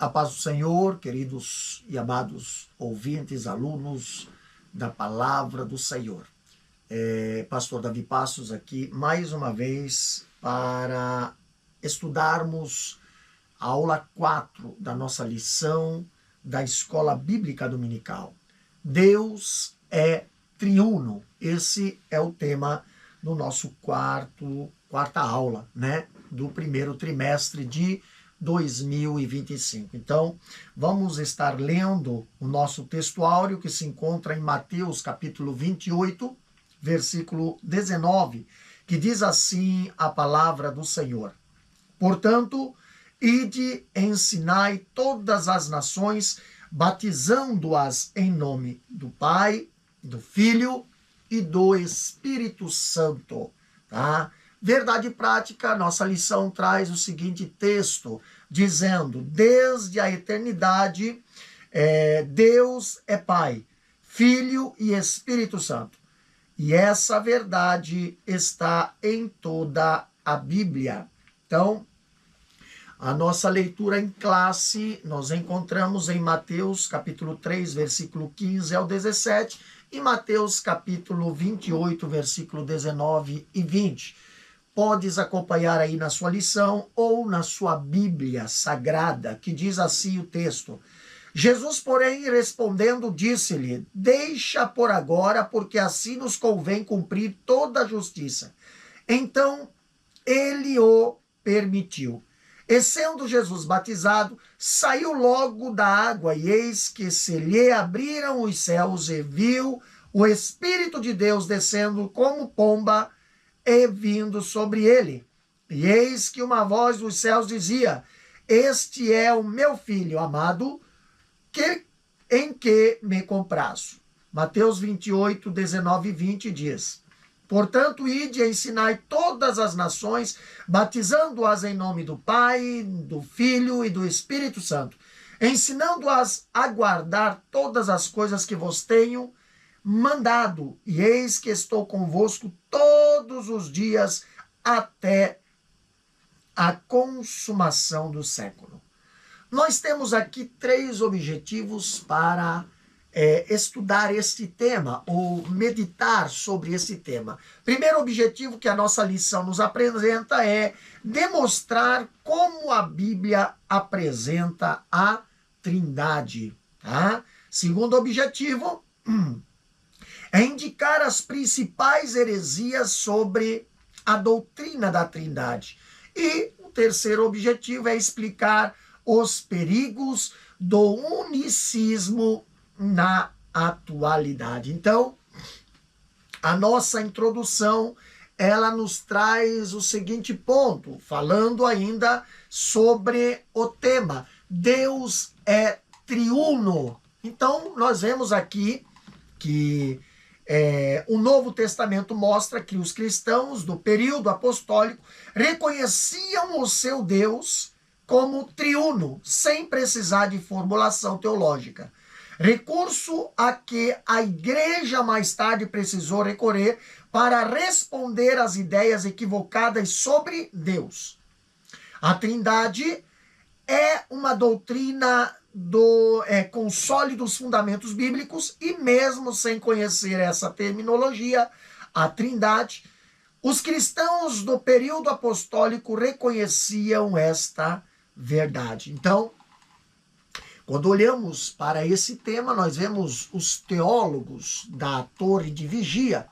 A paz do Senhor, queridos e amados ouvintes, alunos da Palavra do Senhor. Pastor Davi Passos aqui, mais uma vez, para estudarmos a aula 4 da nossa lição da Escola Bíblica Dominical. Deus é triuno. Esse é o tema do nosso quarta aula, do primeiro trimestre de 2025. Então, vamos estar lendo o nosso textuário que se encontra em Mateus capítulo 28, versículo 19, que diz assim a palavra do Senhor: Portanto, ide, ensinai todas as nações, batizando-as em nome do Pai, do Filho e do Espírito Santo, tá? Verdade prática, nossa lição traz o seguinte texto, dizendo: desde a eternidade, Deus é Pai, Filho e Espírito Santo. E essa verdade está em toda a Bíblia. Então, a nossa leitura em classe, nós encontramos em Mateus capítulo 3, versículo 15 ao 17, e Mateus capítulo 28, versículo 19 e 20. Podes acompanhar aí na sua lição ou na sua Bíblia Sagrada, que diz assim o texto: Jesus, porém, respondendo, disse-lhe: Deixa por agora, porque assim nos convém cumprir toda a justiça. Então, ele o permitiu. E sendo Jesus batizado, saiu logo da água, e eis que se lhe abriram os céus, e viu o Espírito de Deus descendo como pomba e vindo sobre ele. E eis que uma voz dos céus dizia: Este é o meu Filho amado, em que me comprazo. Mateus 28, 19 e 20 diz: Portanto, ide e ensinai todas as nações, batizando-as em nome do Pai, do Filho e do Espírito Santo, ensinando-as a guardar todas as coisas que vos tenho mandado, e eis que estou convosco todos os dias até a consumação do século. Nós temos aqui 3 objetivos para estudar este tema, ou meditar sobre esse tema. Primeiro objetivo que a nossa lição nos apresenta é demonstrar como a Bíblia apresenta a Trindade. Tá? Segundo objetivo é indicar as principais heresias sobre a doutrina da Trindade. E o terceiro objetivo é explicar os perigos do unicismo na atualidade. Então, a nossa introdução, ela nos traz o seguinte ponto, falando ainda sobre o tema: Deus é triuno. Então, nós vemos aqui que o Novo Testamento mostra que os cristãos do período apostólico reconheciam o seu Deus como triuno, sem precisar de formulação teológica. Recurso a que a igreja mais tarde precisou recorrer para responder às ideias equivocadas sobre Deus. A Trindade é uma doutrina com sólidos fundamentos bíblicos, e mesmo sem conhecer essa terminologia, a Trindade, os cristãos do período apostólico reconheciam esta verdade. Então, quando olhamos para esse tema, nós vemos os teólogos da Torre de Vigia,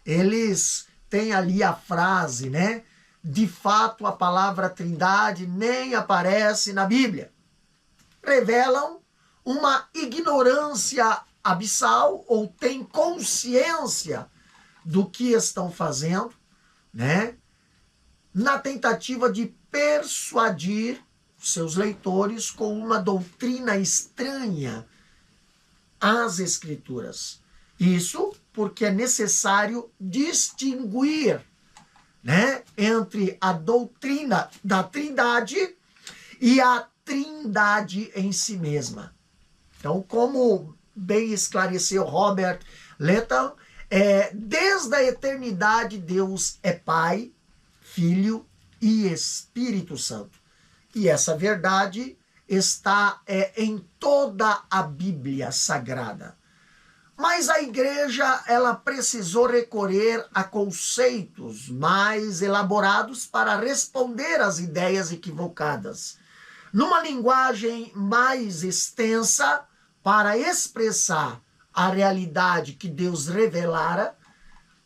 Eles têm ali a frase, De fato, a palavra Trindade nem aparece na Bíblia. Revelam uma ignorância abissal, ou têm consciência do que estão fazendo, na tentativa de persuadir seus leitores com uma doutrina estranha às Escrituras. Isso porque é necessário distinguir, entre a doutrina da Trindade e a Trindade em si mesma. Então, como bem esclareceu Robert Letton, desde a eternidade Deus é Pai, Filho e Espírito Santo. E essa verdade está em toda a Bíblia Sagrada. Mas a igreja, ela precisou recorrer a conceitos mais elaborados para responder às ideias equivocadas, numa linguagem mais extensa para expressar a realidade que Deus revelara.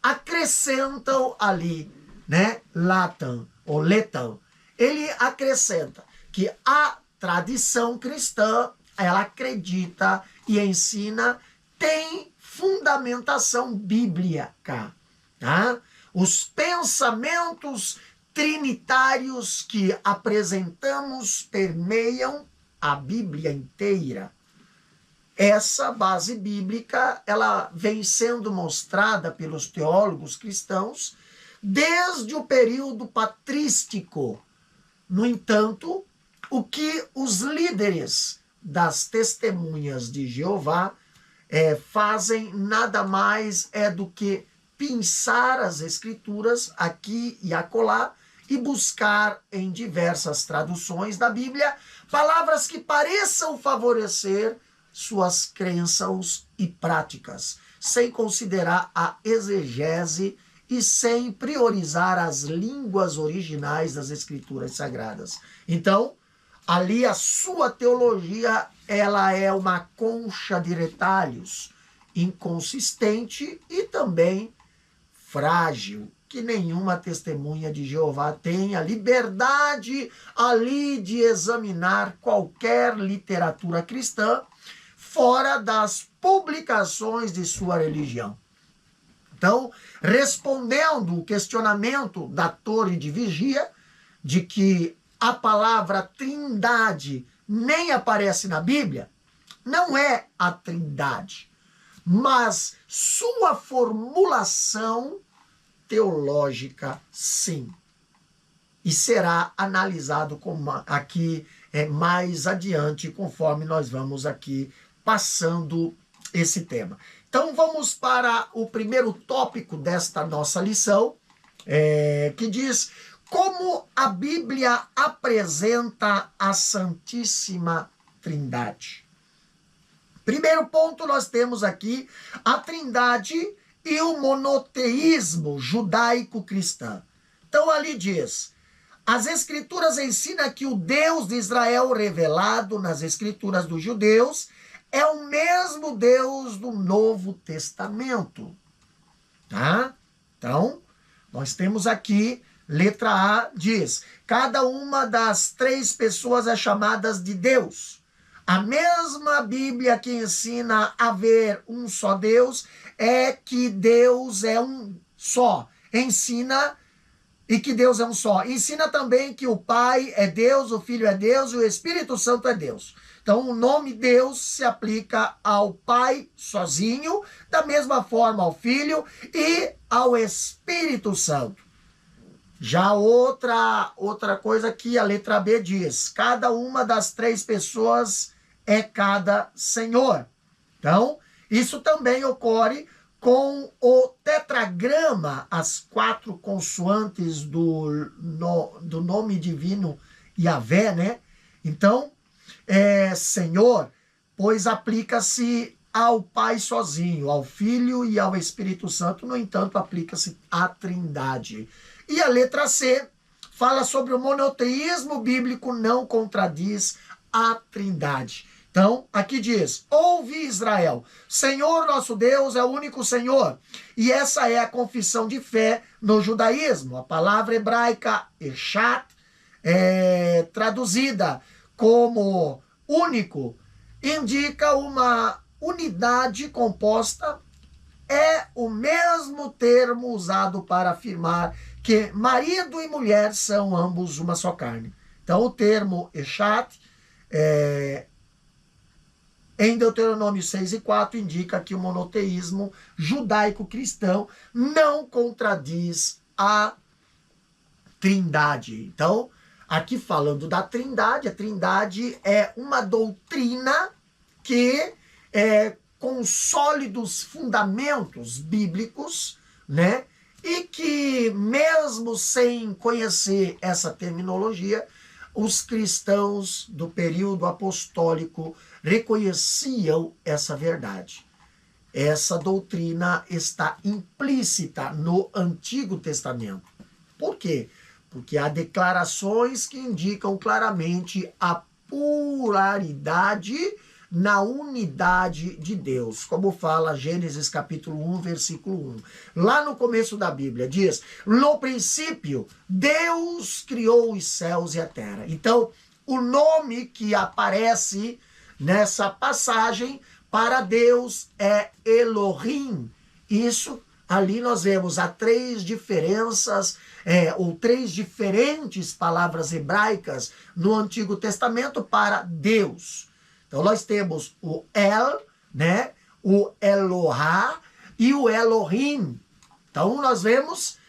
Acrescentam ali, né, Latam ou Letam, ele acrescenta que a tradição cristã, ela acredita e ensina, tem fundamentação bíblica, tá? Os pensamentos trinitários que apresentamos permeiam a Bíblia inteira. Essa base bíblica, ela vem sendo mostrada pelos teólogos cristãos desde o período patrístico. No entanto, o que os líderes das testemunhas de Jeová fazem nada mais do que pinçar as escrituras aqui e acolá e buscar em diversas traduções da Bíblia palavras que pareçam favorecer suas crenças e práticas, sem considerar a exegese e sem priorizar as línguas originais das escrituras sagradas. Então, ali a sua teologia, ela é uma concha de retalhos, inconsistente e também frágil, que nenhuma testemunha de Jeová tem a liberdade ali de examinar qualquer literatura cristã fora das publicações de sua religião. Então, respondendo o questionamento da Torre de Vigia, de que a palavra trindade nem aparece na Bíblia, não é a trindade, mas sua formulação teológica, sim. E será analisado aqui mais adiante, conforme nós vamos aqui passando esse tema. Então vamos para o primeiro tópico desta nossa lição, que diz como a Bíblia apresenta a Santíssima Trindade. Primeiro ponto, nós temos aqui a Trindade e o monoteísmo judaico-cristão. Então ali diz: as escrituras ensinam que o Deus de Israel revelado nas escrituras dos judeus é o mesmo Deus do Novo Testamento. Tá? Então, nós temos aqui, letra A diz: cada uma das três pessoas é chamada de Deus. A mesma Bíblia que ensina a haver um só Deus é que Deus é um só. Ensina e que Deus é um só. Ensina também que o Pai é Deus, o Filho é Deus e o Espírito Santo é Deus. Então, o nome Deus se aplica ao Pai sozinho, da mesma forma ao Filho e ao Espírito Santo. Já outra coisa que a letra B diz: cada uma das três pessoas é cada Senhor. Então, isso também ocorre com o tetragrama, as quatro consoantes do nome divino Yahvé, né? Então, Senhor, pois aplica-se ao Pai sozinho, ao Filho e ao Espírito Santo, no entanto, aplica-se à Trindade. E a letra C fala sobre o monoteísmo bíblico, não contradiz a Trindade. Então, aqui diz: ouve Israel, Senhor nosso Deus é o único Senhor. E essa é a confissão de fé no judaísmo. A palavra hebraica Echad, traduzida como único, indica uma unidade composta. É o mesmo termo usado para afirmar que marido e mulher são ambos uma só carne. Então, o termo Echad, em Deuteronômio 6:4, indica que o monoteísmo judaico-cristão não contradiz a Trindade. Então, aqui falando da Trindade, a Trindade é uma doutrina que com sólidos fundamentos bíblicos, né? E que, mesmo sem conhecer essa terminologia, os cristãos do período apostólico reconheciam essa verdade. Essa doutrina está implícita no Antigo Testamento. Por quê? Porque há declarações que indicam claramente a pluralidade na unidade de Deus, como fala Gênesis capítulo 1, versículo 1. Lá no começo da Bíblia diz: no princípio, Deus criou os céus e a terra. Então, o nome que aparece nessa passagem para Deus é Elohim. Isso, ali nós vemos há três diferenças, ou três diferentes palavras hebraicas no Antigo Testamento para Deus. Então nós temos o El, né, o Elohá e o Elohim. Então nós vemos,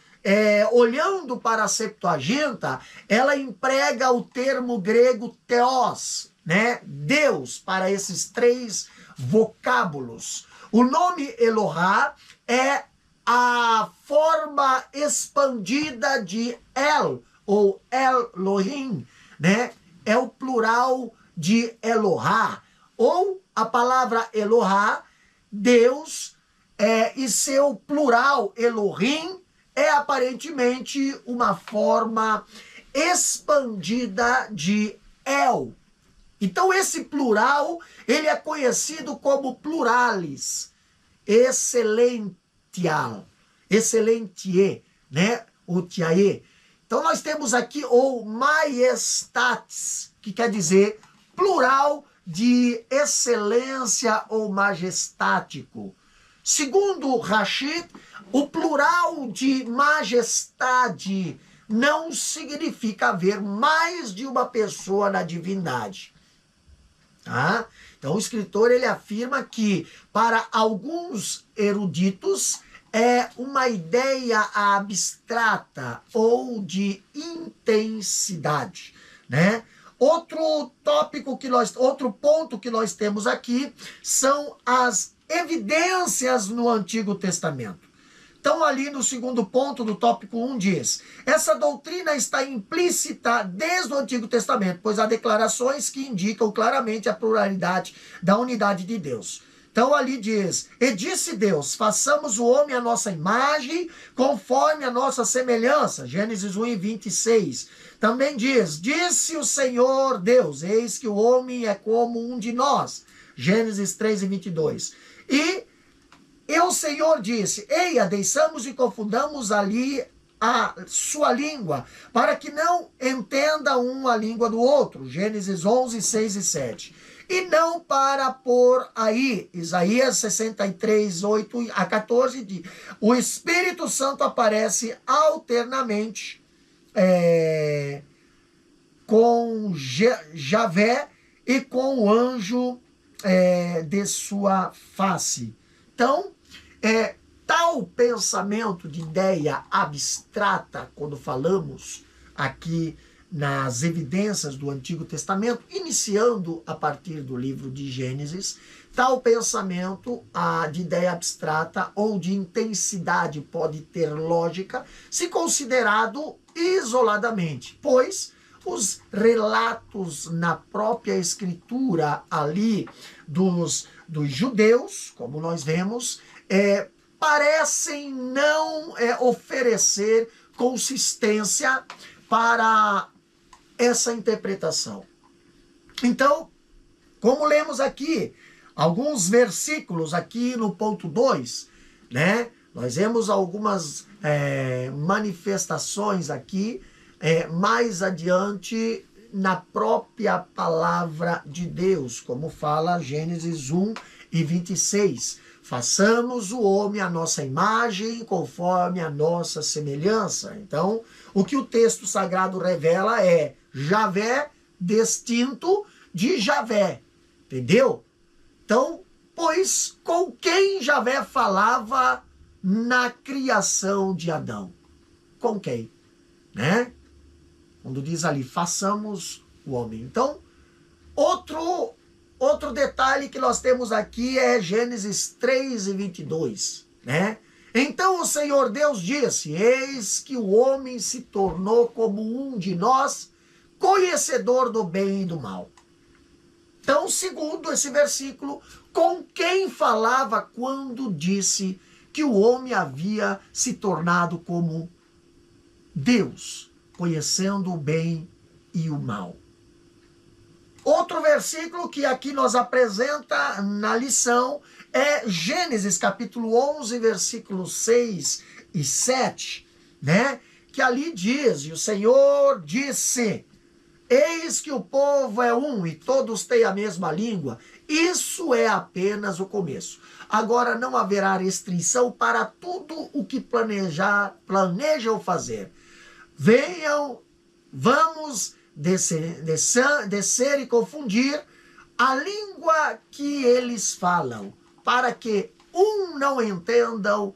olhando para a Septuaginta, ela emprega o termo grego theos, né, Deus, para esses três vocábulos. O nome Elohá é a forma expandida de El, ou Elohim, né? É o plural de Elohá, ou a palavra Elohá, Deus, e seu plural Elohim é aparentemente uma forma expandida de El. Então esse plural, ele é conhecido como pluralis, excelential, excelentie, né? O tiae. Então nós temos aqui o majestatis, que quer dizer plural de excelência ou majestático. Segundo Rashid, o plural de majestade não significa haver mais de uma pessoa na divindade. Tá? Então o escritor ele afirma que para alguns eruditos é uma ideia abstrata ou de intensidade, né? Outro ponto que nós temos aqui são as evidências no Antigo Testamento. Então, ali no segundo ponto do tópico 1 diz: essa doutrina está implícita desde o Antigo Testamento, pois há declarações que indicam claramente a pluralidade da unidade de Deus. Então ali diz: e disse Deus, façamos o homem à nossa imagem, conforme a nossa semelhança. Gênesis 1:26. Também diz: disse o Senhor Deus, eis que o homem é como um de nós. Gênesis 3:22. E o Senhor disse: eia, deixamos e confundamos ali a sua língua, para que não entenda um a língua do outro. Gênesis 11:6-7. E não para pôr aí, Isaías 63:8-14, o Espírito Santo aparece alternamente com Javé e com o anjo de sua face. Então, tal pensamento de ideia abstrata, quando falamos aqui nas evidências do Antigo Testamento, iniciando a partir do livro de Gênesis, tal pensamento de ideia abstrata ou de intensidade pode ter lógica se considerado isoladamente, pois os relatos na própria escritura ali dos judeus, como nós vemos, parecem não oferecer consistência para essa interpretação. Então, como lemos aqui, alguns versículos aqui no ponto 2, né? Nós vemos algumas manifestações aqui mais adiante na própria palavra de Deus, como fala Gênesis 1:26. Façamos o homem à nossa imagem, conforme a nossa semelhança. Então, o que o texto sagrado revela é Javé distinto de Javé. Entendeu? Então, pois com quem Javé falava na criação de Adão? Com quem? Né? Quando diz ali, façamos o homem. Então, outro detalhe que nós temos aqui é Gênesis 3:22, né? Então o Senhor Deus disse: eis que o homem se tornou como um de nós, conhecedor do bem e do mal. Então, segundo esse versículo, com quem falava quando disse que o homem havia se tornado como Deus, conhecendo o bem e o mal. Outro versículo que aqui nos apresenta na lição é Gênesis capítulo 11, versículos 6 e 7, né? Que ali diz, e o Senhor disse: eis que o povo é um e todos têm a mesma língua. Isso é apenas o começo. Agora não haverá restrição para tudo o que planejam fazer. Venham, vamos descer e confundir a língua que eles falam, para que um não entendam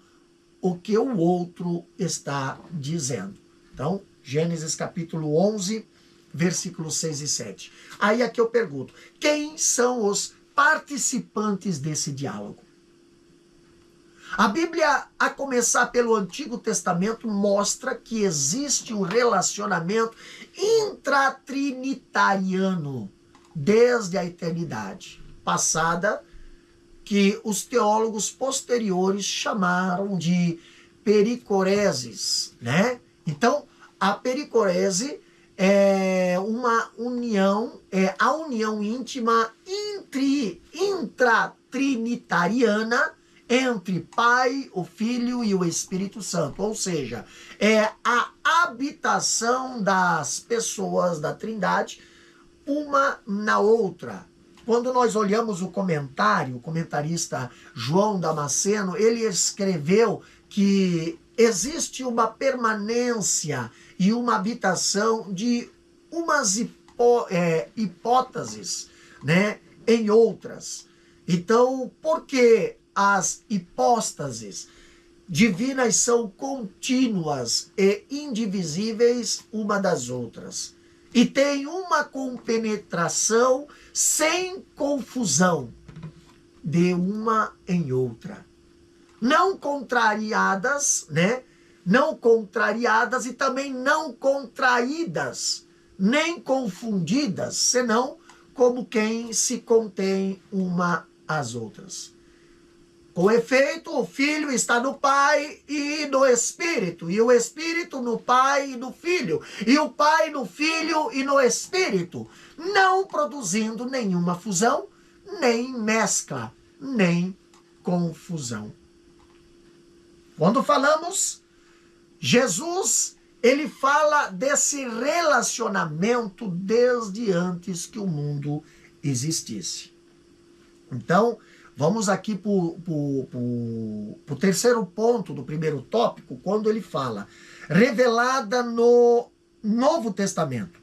o que o outro está dizendo. Então, Gênesis capítulo 11, versículos 6 e 7. Aí aqui eu pergunto, quem são os participantes desse diálogo? A Bíblia, a começar pelo Antigo Testamento, mostra que existe um relacionamento intratrinitariano desde a eternidade passada, que os teólogos posteriores chamaram de pericoreses, né? Então, a pericorese é uma união, é a união íntima intratrinitariana entre Pai, o Filho e o Espírito Santo. Ou seja, é a habitação das pessoas da Trindade uma na outra. Quando nós olhamos o comentarista João Damasceno, ele escreveu que existe uma permanência e uma habitação de umas hipóteses, né, em outras. Então, por que as hipóstases divinas são contínuas e indivisíveis uma das outras? E tem uma compenetração sem confusão de uma em outra. Não contrariadas, né? Não contrariadas e também não contraídas, nem confundidas, senão como quem se contém uma às outras. Com efeito, o Filho está no Pai e no Espírito, e o Espírito no Pai e no Filho, e o Pai no Filho e no Espírito, não produzindo nenhuma fusão, nem mescla, nem confusão. Quando falamos, Jesus, ele fala desse relacionamento desde antes que o mundo existisse. Então, vamos aqui para o terceiro ponto do primeiro tópico, quando ele fala, revelada no Novo Testamento.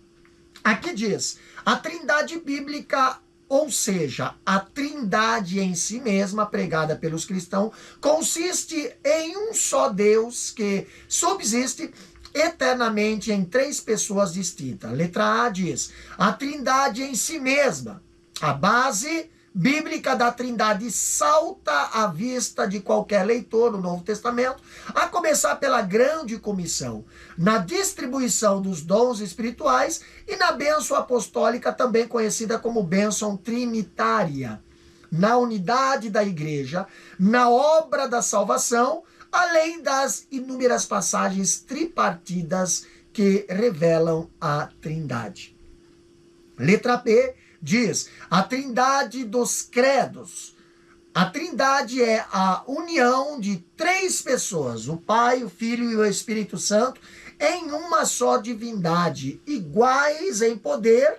Aqui diz, a trindade bíblica, ou seja, a trindade em si mesma, pregada pelos cristãos, consiste em um só Deus que subsiste eternamente em três pessoas distintas. Letra A diz, a trindade em si mesma, a base bíblica da Trindade salta à vista de qualquer leitor no Novo Testamento, a começar pela grande comissão, na distribuição dos dons espirituais e na bênção apostólica, também conhecida como bênção trinitária, na unidade da igreja, na obra da salvação, além das inúmeras passagens tripartidas que revelam a Trindade. Letra B diz, a trindade dos credos. A trindade é a união de três pessoas, o Pai, o Filho e o Espírito Santo, em uma só divindade, iguais em poder,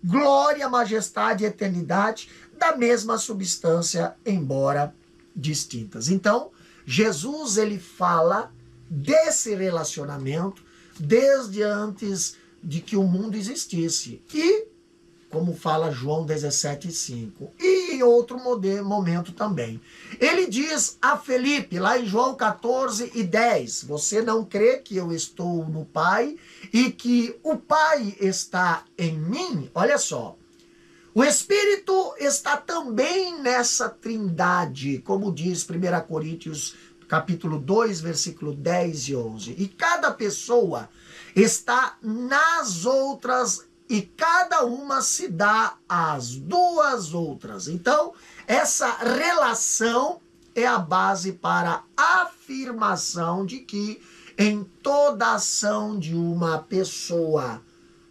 glória, majestade e eternidade, da mesma substância, embora distintas. Então, Jesus, ele fala desse relacionamento desde antes de que o mundo existisse. E como fala João 17,5. E em outro momento também. Ele diz a Felipe, lá em João 14:10, você não crê que eu estou no Pai e que o Pai está em mim? Olha só. O Espírito está também nessa trindade, como diz 1 Coríntios capítulo 2, versículo 10 e 11. E cada pessoa está nas outras e cada uma se dá às duas outras. Então, essa relação é a base para a afirmação de que em toda ação de uma pessoa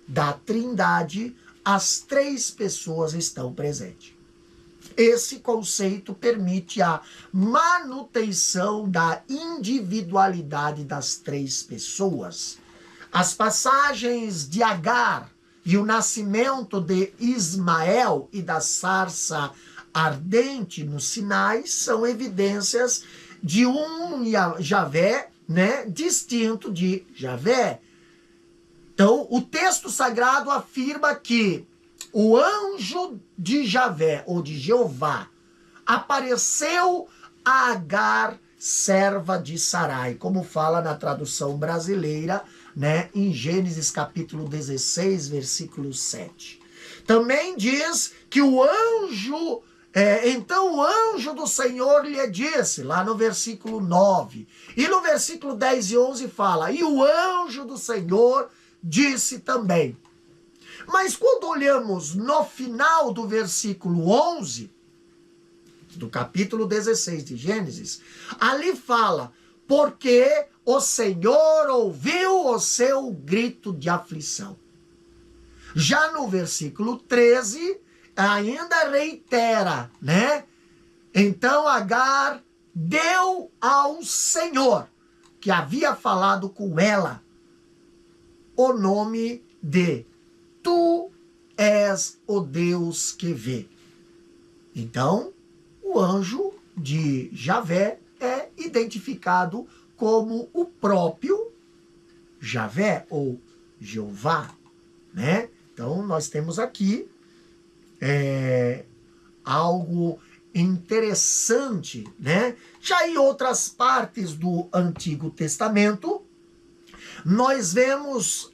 da Trindade, as três pessoas estão presentes. Esse conceito permite a manutenção da individualidade das três pessoas. As passagens de Agar e o nascimento de Ismael e da sarça ardente no Sinai são evidências de um Javé, distinto de Javé. Então, o texto sagrado afirma que o anjo de Javé, ou de Jeová, apareceu a Agar, serva de Sarai, como fala na tradução brasileira, em Gênesis capítulo 16, versículo 7. Também diz que o anjo, então o anjo do Senhor lhe disse, lá no versículo 9. E no versículo 10 e 11 fala, e o anjo do Senhor disse também. Mas quando olhamos no final do versículo 11, do capítulo 16 de Gênesis, ali fala, porque o Senhor ouviu o seu grito de aflição. Já no versículo 13, ainda reitera, Então Agar deu ao Senhor, que havia falado com ela, o nome de Tu és o Deus que vê. Então, o anjo de Javé é identificado como o próprio Javé ou Jeová, Então, nós temos aqui algo interessante, Já em outras partes do Antigo Testamento, nós vemos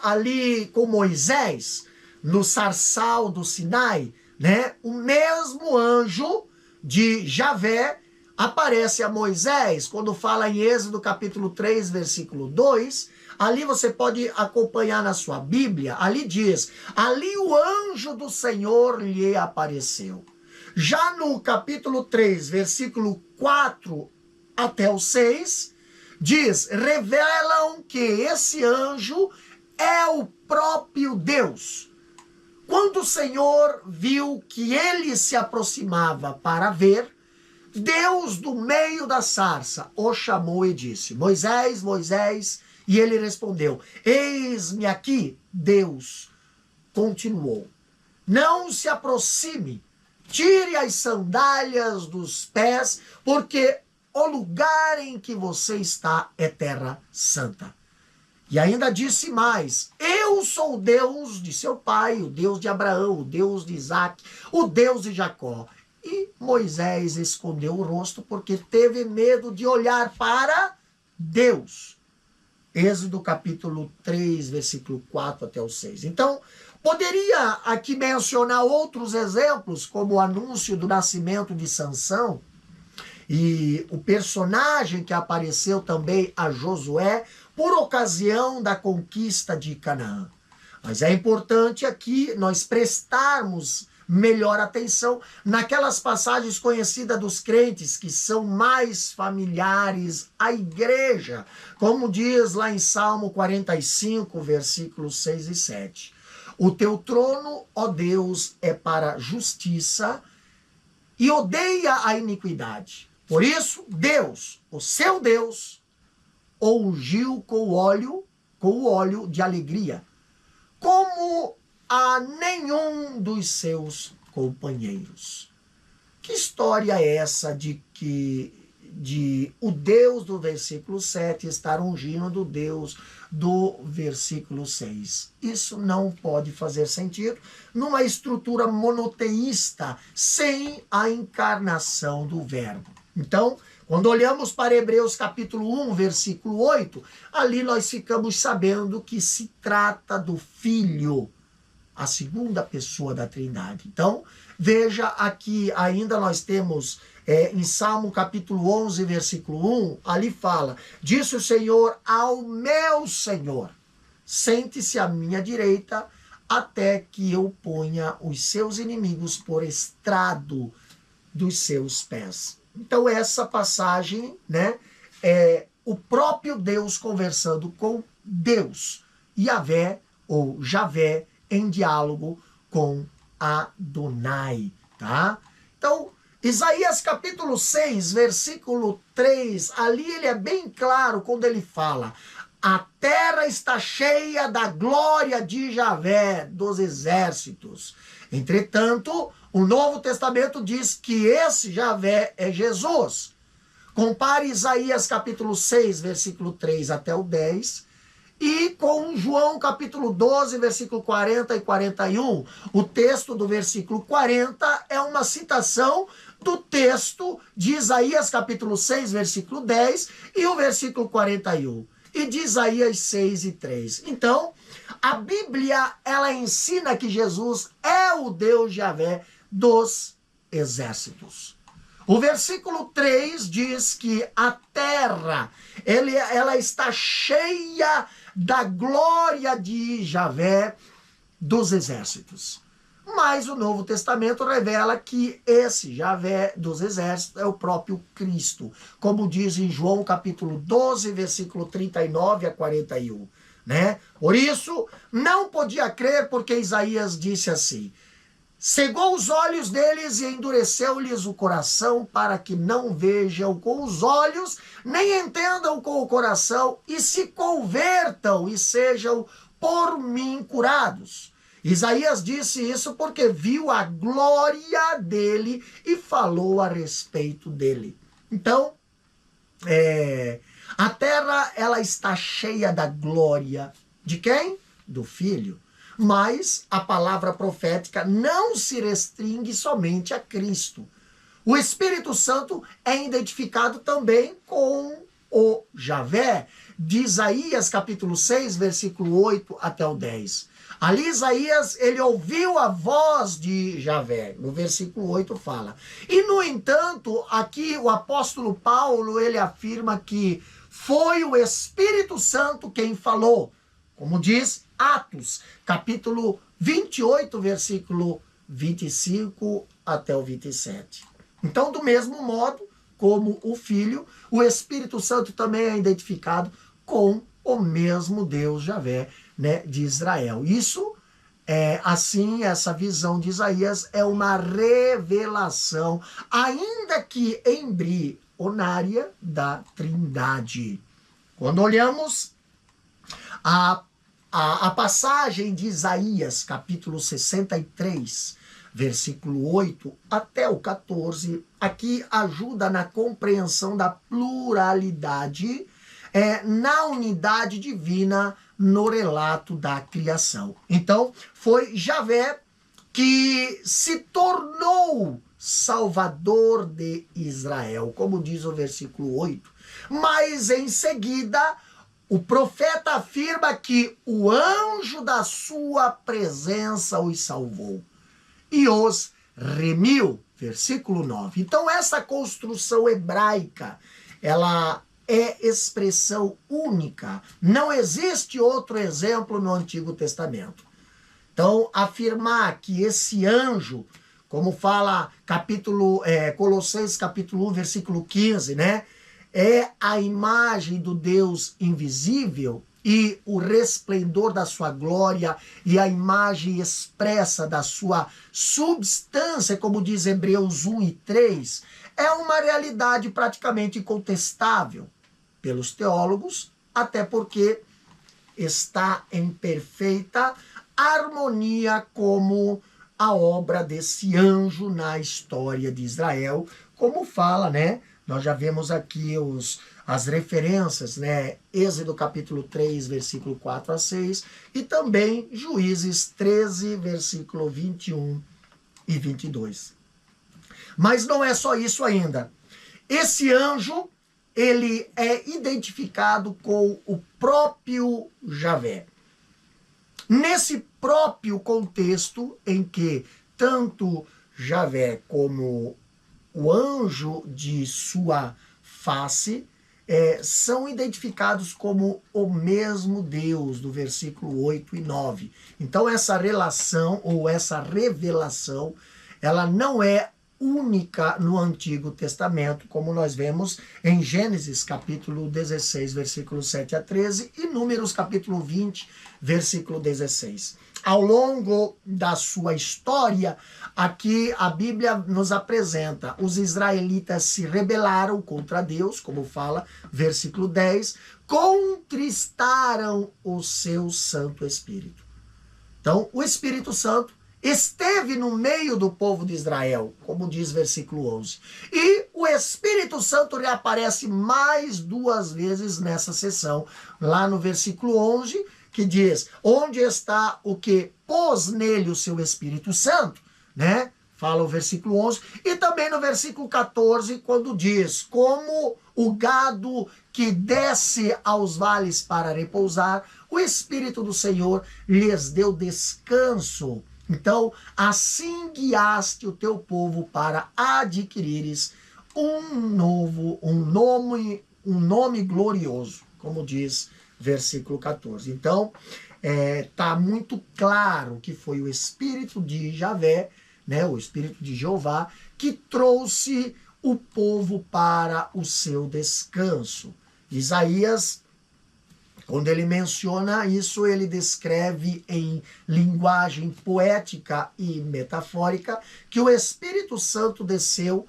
ali com Moisés, no sarçal do Sinai, o mesmo anjo de Javé aparece a Moisés, quando fala em Êxodo capítulo 3, versículo 2, ali você pode acompanhar na sua Bíblia, ali diz, ali o anjo do Senhor lhe apareceu. Já no capítulo 3, versículo 4 até o 6, diz, revelam que esse anjo é o próprio Deus. Quando o Senhor viu que ele se aproximava para ver, Deus do meio da sarça o chamou e disse, Moisés, Moisés, e ele respondeu, eis-me aqui. Deus continuou, não se aproxime, tire as sandálias dos pés, porque o lugar em que você está é terra santa. E ainda disse mais, eu sou o Deus de seu pai, o Deus de Abraão, o Deus de Isaac, o Deus de Jacó. E Moisés escondeu o rosto porque teve medo de olhar para Deus. Êxodo capítulo 3, versículo 4 até o 6. Então, poderia aqui mencionar outros exemplos, como o anúncio do nascimento de Sansão, e o personagem que apareceu também a Josué por ocasião da conquista de Canaã. Mas é importante aqui nós prestarmos melhor atenção naquelas passagens conhecidas dos crentes que são mais familiares à igreja, como diz lá em Salmo 45, versículos 6 e 7. O teu trono, ó Deus, é para justiça e odeia a iniquidade. Por isso, Deus, o seu Deus, o ungiu com o óleo de alegria, como a nenhum dos seus companheiros. Que história é essa de o Deus do versículo 7 estar ungindo o Deus do versículo 6? Isso não pode fazer sentido numa estrutura monoteísta sem a encarnação do Verbo. Então, quando olhamos para Hebreus capítulo 1, versículo 8, ali nós ficamos sabendo que se trata do Filho, a segunda pessoa da Trindade. Então, veja aqui, ainda nós temos em Salmo capítulo 11, versículo 1, ali fala, disse o Senhor ao meu Senhor, sente-se à minha direita, até que eu ponha os seus inimigos por estrado dos seus pés. Então essa passagem, né, é o próprio Deus conversando com Deus, Yahvé ou Javé, em diálogo com Adonai, tá? Então, Isaías capítulo 6, versículo 3, ali ele é bem claro quando ele fala: a terra está cheia da glória de Javé, dos exércitos. Entretanto, o Novo Testamento diz que esse Javé é Jesus. Compare Isaías capítulo 6, versículo 3 até o 10, e com João capítulo 12, versículo 40 e 41. O texto do versículo 40 é uma citação do texto de Isaías capítulo 6, versículo 10 e o versículo 41. E de Isaías 6 e 3. Então, a Bíblia, ela ensina que Jesus é o Deus Javé dos exércitos. O versículo 3 diz que a terra, ela está cheia da glória de Javé dos exércitos. Mas o Novo Testamento revela que esse Javé dos exércitos é o próprio Cristo, como diz em João capítulo 12, versículo 39 a 41. Né? Por isso, não podia crer, porque Isaías disse assim: cegou os olhos deles e endureceu-lhes o coração, para que não vejam com os olhos, nem entendam com o coração, e se convertam e sejam por mim curados. Isaías disse isso porque viu a glória dele e falou a respeito dele. Então, a terra, ela está cheia da glória de quem? Do Filho. Mas a palavra profética não se restringe somente a Cristo. O Espírito Santo é identificado também com o Javé, de Isaías capítulo 6, versículo 8 até o 10. Ali Isaías, ele ouviu a voz de Javé. No versículo 8 fala. E, no entanto, aqui o apóstolo Paulo, ele afirma que foi o Espírito Santo quem falou. Como diz Atos, capítulo 28, versículo 25 até o 27. Então, do mesmo modo como o Filho, o Espírito Santo também é identificado com o mesmo Deus Javé, né, de Israel. Isso é assim, essa visão de Isaías é uma revelação, ainda que embrionária, da Trindade. Quando olhamos a passagem de Isaías, capítulo 63, versículo 8 até o 14, aqui ajuda na compreensão da pluralidade, na unidade divina, no relato da criação. Então, foi Javé que se tornou Salvador de Israel, como diz o versículo 8. Mas, em seguida, o profeta afirma que o anjo da sua presença os salvou e os remiu, versículo 9. Então, essa construção hebraica, ela é expressão única. Não existe outro exemplo no Antigo Testamento. Então, afirmar que esse anjo, como fala Colossenses capítulo 1, versículo 15, né? É a imagem do Deus invisível e o resplendor da sua glória e a imagem expressa da sua substância, como diz Hebreus 1 e 3, é uma realidade praticamente incontestável pelos teólogos, até porque está em perfeita harmonia como a obra desse anjo na história de Israel, como fala, né? Nós já vemos aqui as referências, né? Êxodo capítulo 3, versículo 4 a 6, e também Juízes 13, versículo 21 e 22. Mas não é só isso ainda. Esse anjo, ele é identificado com o próprio Javé. Nesse próprio contexto em que tanto Javé como o anjo de sua face, são identificados como o mesmo Deus, do versículo 8 e 9. Então essa relação ou essa revelação, ela não é única no Antigo Testamento, como nós vemos em Gênesis capítulo 16, versículo 7 a 13 e Números capítulo 20, versículo 16. Ao longo da sua história, aqui a Bíblia nos apresenta: os israelitas se rebelaram contra Deus, como fala versículo 10, contristaram o seu Santo Espírito. Então, o Espírito Santo esteve no meio do povo de Israel, como diz versículo 11. E o Espírito Santo reaparece mais 2 vezes nessa sessão, lá no versículo 11, que diz: onde está o que pôs nele o seu Espírito Santo, né? Fala o versículo 11. E também no versículo 14, quando diz: como o gado que desce aos vales para repousar, o Espírito do Senhor lhes deu descanso. Então, assim guiaste o teu povo para adquirires um nome glorioso, como diz versículo 14. Então, está muito claro que foi o Espírito de Javé, né, o Espírito de Jeová, que trouxe o povo para o seu descanso. Isaías, quando ele menciona isso, ele descreve em linguagem poética e metafórica que o Espírito Santo desceu,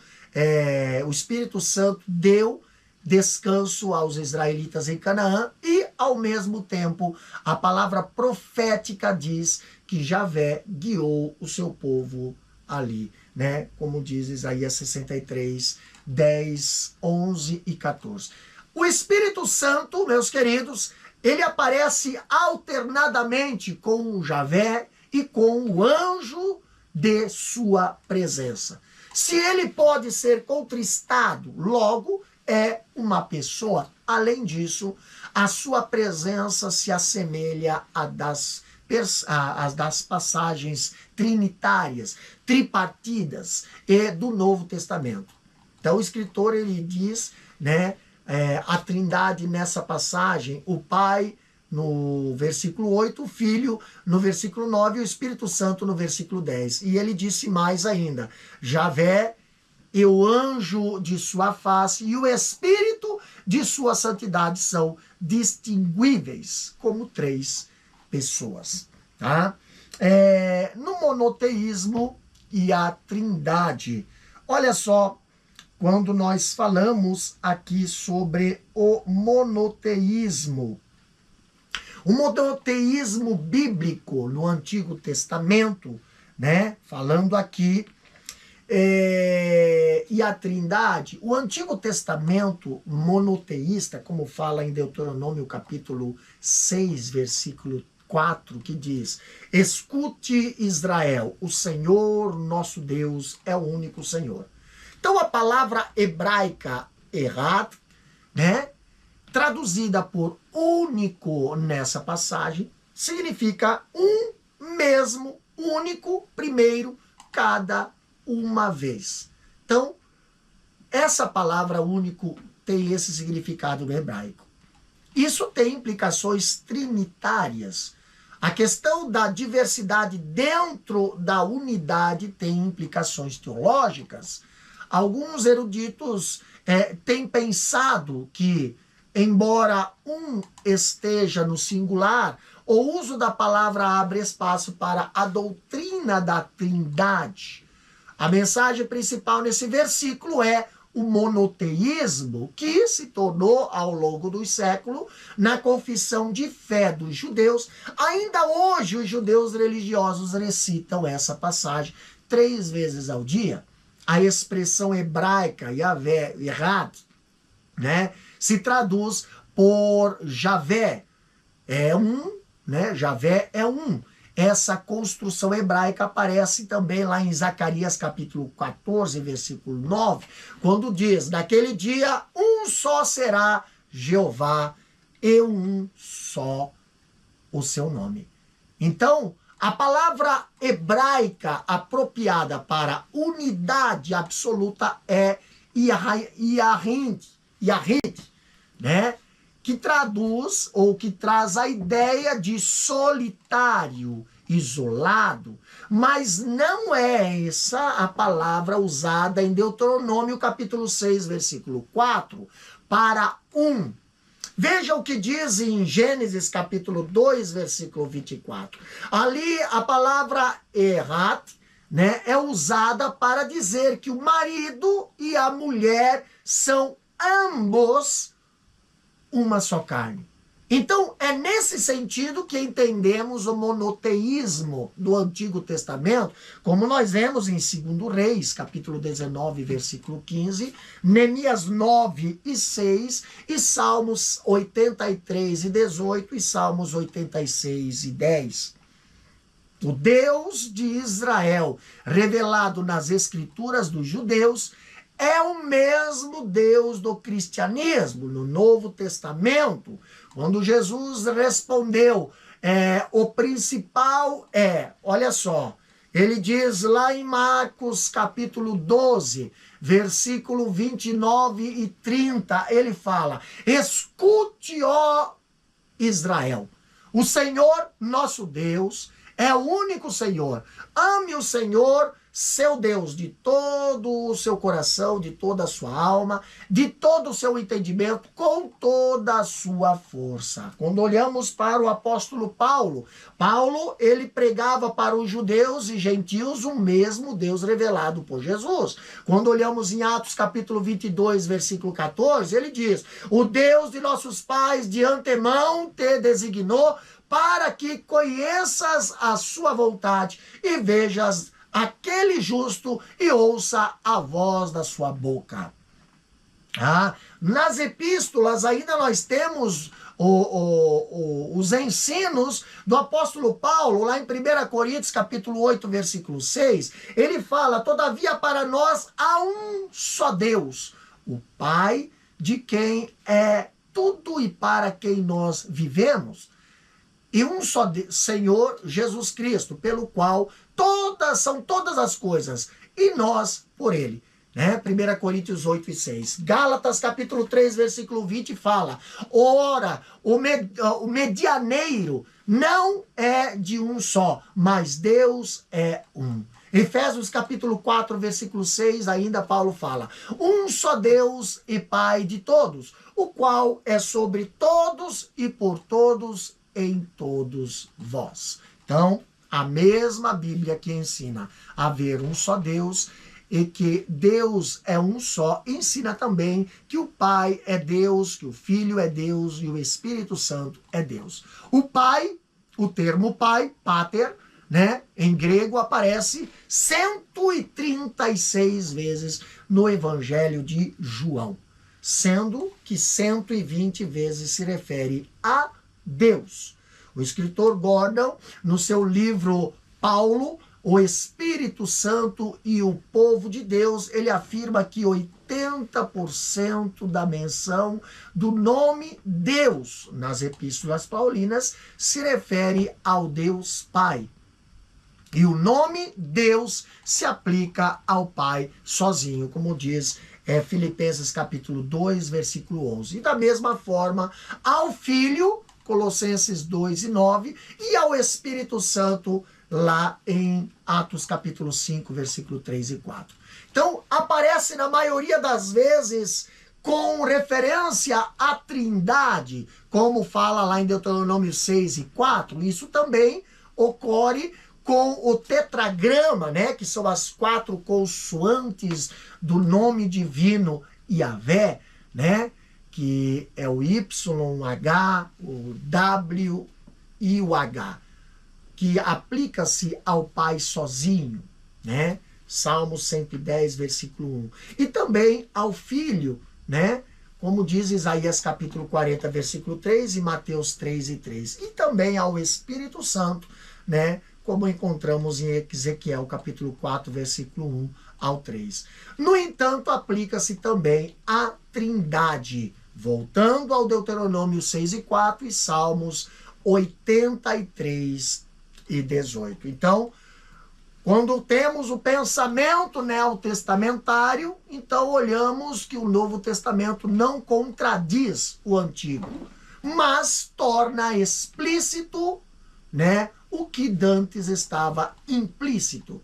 o Espírito Santo deu descanso aos israelitas em Canaã e, ao mesmo tempo, a palavra profética diz que Javé guiou o seu povo ali, né? Como diz Isaías 63, 10, 11 e 14. O Espírito Santo, meus queridos, ele aparece alternadamente com o Javé e com o anjo de sua presença. Se ele pode ser contristado, logo é uma pessoa. Além disso, a sua presença se assemelha à das passagens trinitárias, tripartidas e do Novo Testamento. Então o escritor, ele diz, né, a trindade nessa passagem: o Pai no versículo 8, o Filho no versículo 9 e o Espírito Santo no versículo 10. E ele disse mais ainda: Javé e o anjo de sua face e o Espírito de sua santidade são distinguíveis como 3 pessoas. Tá? No monoteísmo e a trindade, olha só, quando nós falamos aqui sobre o monoteísmo bíblico no Antigo Testamento, né? Falando aqui, e a trindade, o Antigo Testamento monoteísta, como fala em Deuteronômio capítulo 6, versículo 4, que diz: escute Israel, o Senhor nosso Deus é o único Senhor. Então a palavra hebraica errat, né, traduzida por único nessa passagem, significa um mesmo, único, primeiro, cada uma vez. Então, essa palavra único tem esse significado no hebraico. Isso tem implicações trinitárias. A questão da diversidade dentro da unidade tem implicações teológicas. Alguns eruditos têm pensado que, embora um esteja no singular, o uso da palavra abre espaço para a doutrina da trindade. A mensagem principal nesse versículo é o monoteísmo, que se tornou, ao longo dos séculos, na confissão de fé dos judeus. Ainda hoje, os judeus religiosos recitam essa passagem 3 vezes ao dia. A expressão hebraica, Yahvé, Errat, né, se traduz por Javé. Né? Javé é um. Essa construção hebraica aparece também lá em Zacarias capítulo 14, versículo 9, quando diz: naquele dia um só será Jeová e um só o seu nome. Então, a palavra hebraica apropriada para unidade absoluta é Yahid, né? Que traduz ou que traz a ideia de solitário, isolado, mas não é essa a palavra usada em Deuteronômio capítulo 6, versículo 4, para um. Veja o que diz em Gênesis capítulo 2, versículo 24. Ali a palavra errat, né, é usada para dizer que o marido e a mulher são ambos uma só carne. Então, é nesse sentido que entendemos o monoteísmo do Antigo Testamento, como nós vemos em 2 Reis, capítulo 19, versículo 15, Neemias 9 e 6, e Salmos 83 e 18, e Salmos 86 e 10. O Deus de Israel, revelado nas Escrituras dos judeus, é o mesmo Deus do cristianismo. No Novo Testamento, quando Jesus respondeu, o principal olha só, ele diz lá em Marcos capítulo 12, versículo 29 e 30, ele fala: escute, ó Israel, o Senhor nosso Deus é o único Senhor. Ame o Senhor, seu Deus, de todo o seu coração, de toda a sua alma, de todo o seu entendimento, com toda a sua força. Quando olhamos para o apóstolo Paulo, ele pregava para os judeus e gentios o mesmo Deus revelado por Jesus. Quando olhamos em Atos capítulo 22, versículo 14, ele diz: o Deus de nossos pais de antemão te designou para que conheças a sua vontade e vejas aquele justo e ouça a voz da sua boca. Nas epístolas ainda nós temos os ensinos do apóstolo Paulo, lá em 1 Coríntios capítulo 8, versículo 6, ele fala: todavia para nós há um só Deus, o Pai, de quem é tudo e para quem nós vivemos, e um só Senhor Jesus Cristo, pelo qual são todas as coisas, e nós por ele. 1 Coríntios 8 e 6. Gálatas capítulo 3, versículo 20 fala: ora, o medianeiro não é de um só, mas Deus é um. Efésios capítulo 4, versículo 6, ainda Paulo fala: um só Deus e Pai de todos, o qual é sobre todos e por todos em todos vós. Então, a mesma Bíblia que ensina a haver um só Deus e que Deus é um só, ensina também que o Pai é Deus, que o Filho é Deus e o Espírito Santo é Deus. O Pai, o termo Pai, pater, em grego aparece 136 vezes no Evangelho de João, sendo que 120 vezes se refere a Deus. O escritor Gordon, no seu livro Paulo, o Espírito Santo e o povo de Deus, ele afirma que 80% da menção do nome Deus nas epístolas paulinas se refere ao Deus Pai. E o nome Deus se aplica ao Pai sozinho, como diz Filipenses capítulo 2, versículo 11. E da mesma forma, ao Filho, Colossenses 2 e 9, e ao Espírito Santo, lá em Atos capítulo 5, versículo 3 e 4. Então, aparece na maioria das vezes com referência à Trindade, como fala lá em Deuteronômio 6 e 4. Isso também ocorre com o tetragrama, que são as 4 consoantes do nome divino Yahvé, que é o Y, o H, o W e o H, que aplica-se ao Pai sozinho, Salmo 110, versículo 1. E também ao Filho, como diz Isaías capítulo 40, versículo 3 e Mateus 3 e 3. E também ao Espírito Santo, como encontramos em Ezequiel capítulo 4, versículo 1 ao 3. No entanto, aplica-se também à Trindade, voltando ao Deuteronômio 6 e 4 e Salmos 83 e 18. Então, Quando temos o pensamento neotestamentário, então olhamos que o Novo Testamento não contradiz o Antigo, mas torna explícito, né, o que dantes estava implícito,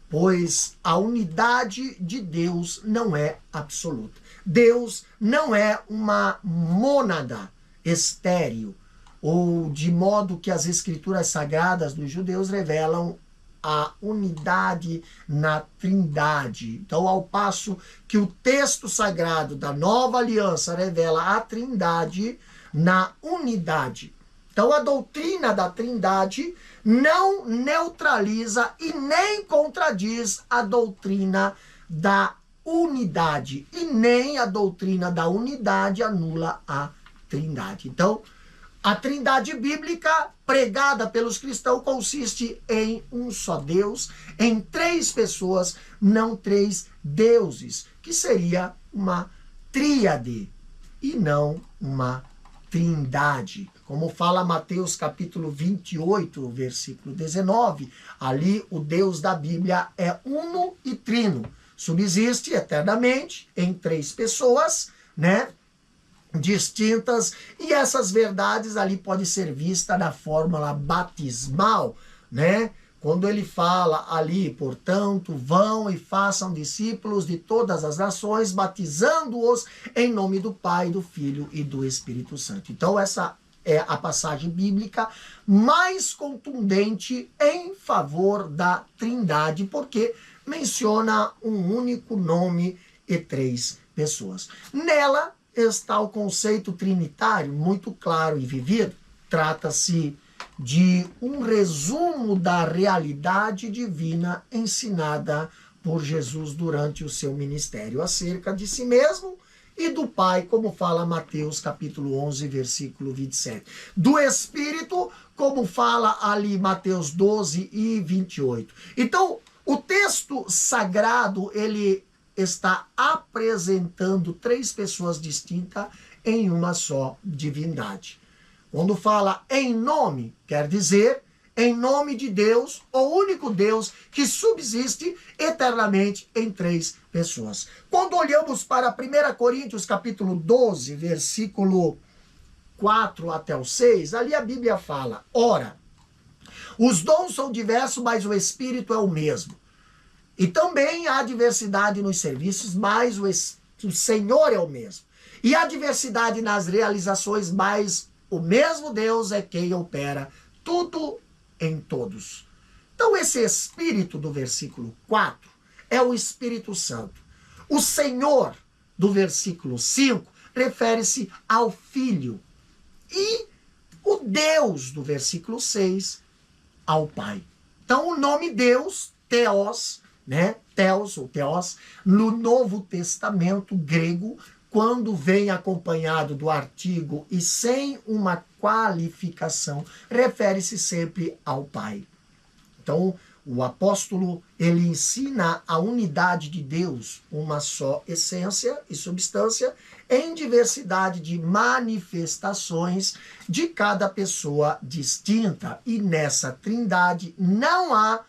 pois a unidade de Deus não é absoluta. Deus não é uma mônada estéril, ou de modo que as escrituras sagradas dos judeus revelam a unidade na Trindade. Então, ao passo que o texto sagrado da Nova Aliança revela a Trindade na unidade. Então, a doutrina da Trindade não neutraliza e nem contradiz a doutrina da unidade. E nem a doutrina da unidade anula a Trindade. Então, a Trindade bíblica pregada pelos cristãos consiste em um só Deus, em três pessoas, não três deuses, que seria uma tríade e não uma trindade. Como fala Mateus capítulo 28, versículo 19, ali o Deus da Bíblia é uno e trino, subsiste eternamente em três pessoas, né, distintas, e essas verdades ali podem ser vistas na fórmula batismal, né? Quando ele fala ali, portanto, vão e façam discípulos de todas as nações, batizando-os em nome do Pai, do Filho e do Espírito Santo. Então, essa é a passagem bíblica mais contundente em favor da Trindade, porque menciona um único nome e três pessoas. Nela está o conceito trinitário muito claro e vivido. Trata-se de um resumo da realidade divina ensinada por Jesus durante o seu ministério acerca de si mesmo e do Pai, como fala Mateus capítulo 11, versículo 27. Do Espírito, como fala ali Mateus 12 e 28. Então, o texto sagrado, ele está apresentando três pessoas distintas em uma só divindade. Quando fala em nome, quer dizer em nome de Deus, o único Deus que subsiste eternamente em três pessoas. Quando olhamos para 1 Coríntios capítulo 12, versículo 4 até o 6, ali a Bíblia fala: ora, os dons são diversos, mas o Espírito é o mesmo. E também há diversidade nos serviços, mas o Senhor é o mesmo. E há diversidade nas realizações, mas o mesmo Deus é quem opera tudo em todos. Então, esse Espírito do versículo 4 é o Espírito Santo. O Senhor do versículo 5 refere-se ao Filho. E o Deus do versículo 6 ao Pai. Então, o nome Deus, Theos, né? Theos ou Theos, no Novo Testamento grego, quando vem acompanhado do artigo e sem uma qualificação, refere-se sempre ao Pai. Então, o apóstolo, ele ensina a unidade de Deus, uma só essência e substância, em diversidade de manifestações de cada pessoa distinta. E nessa trindade não há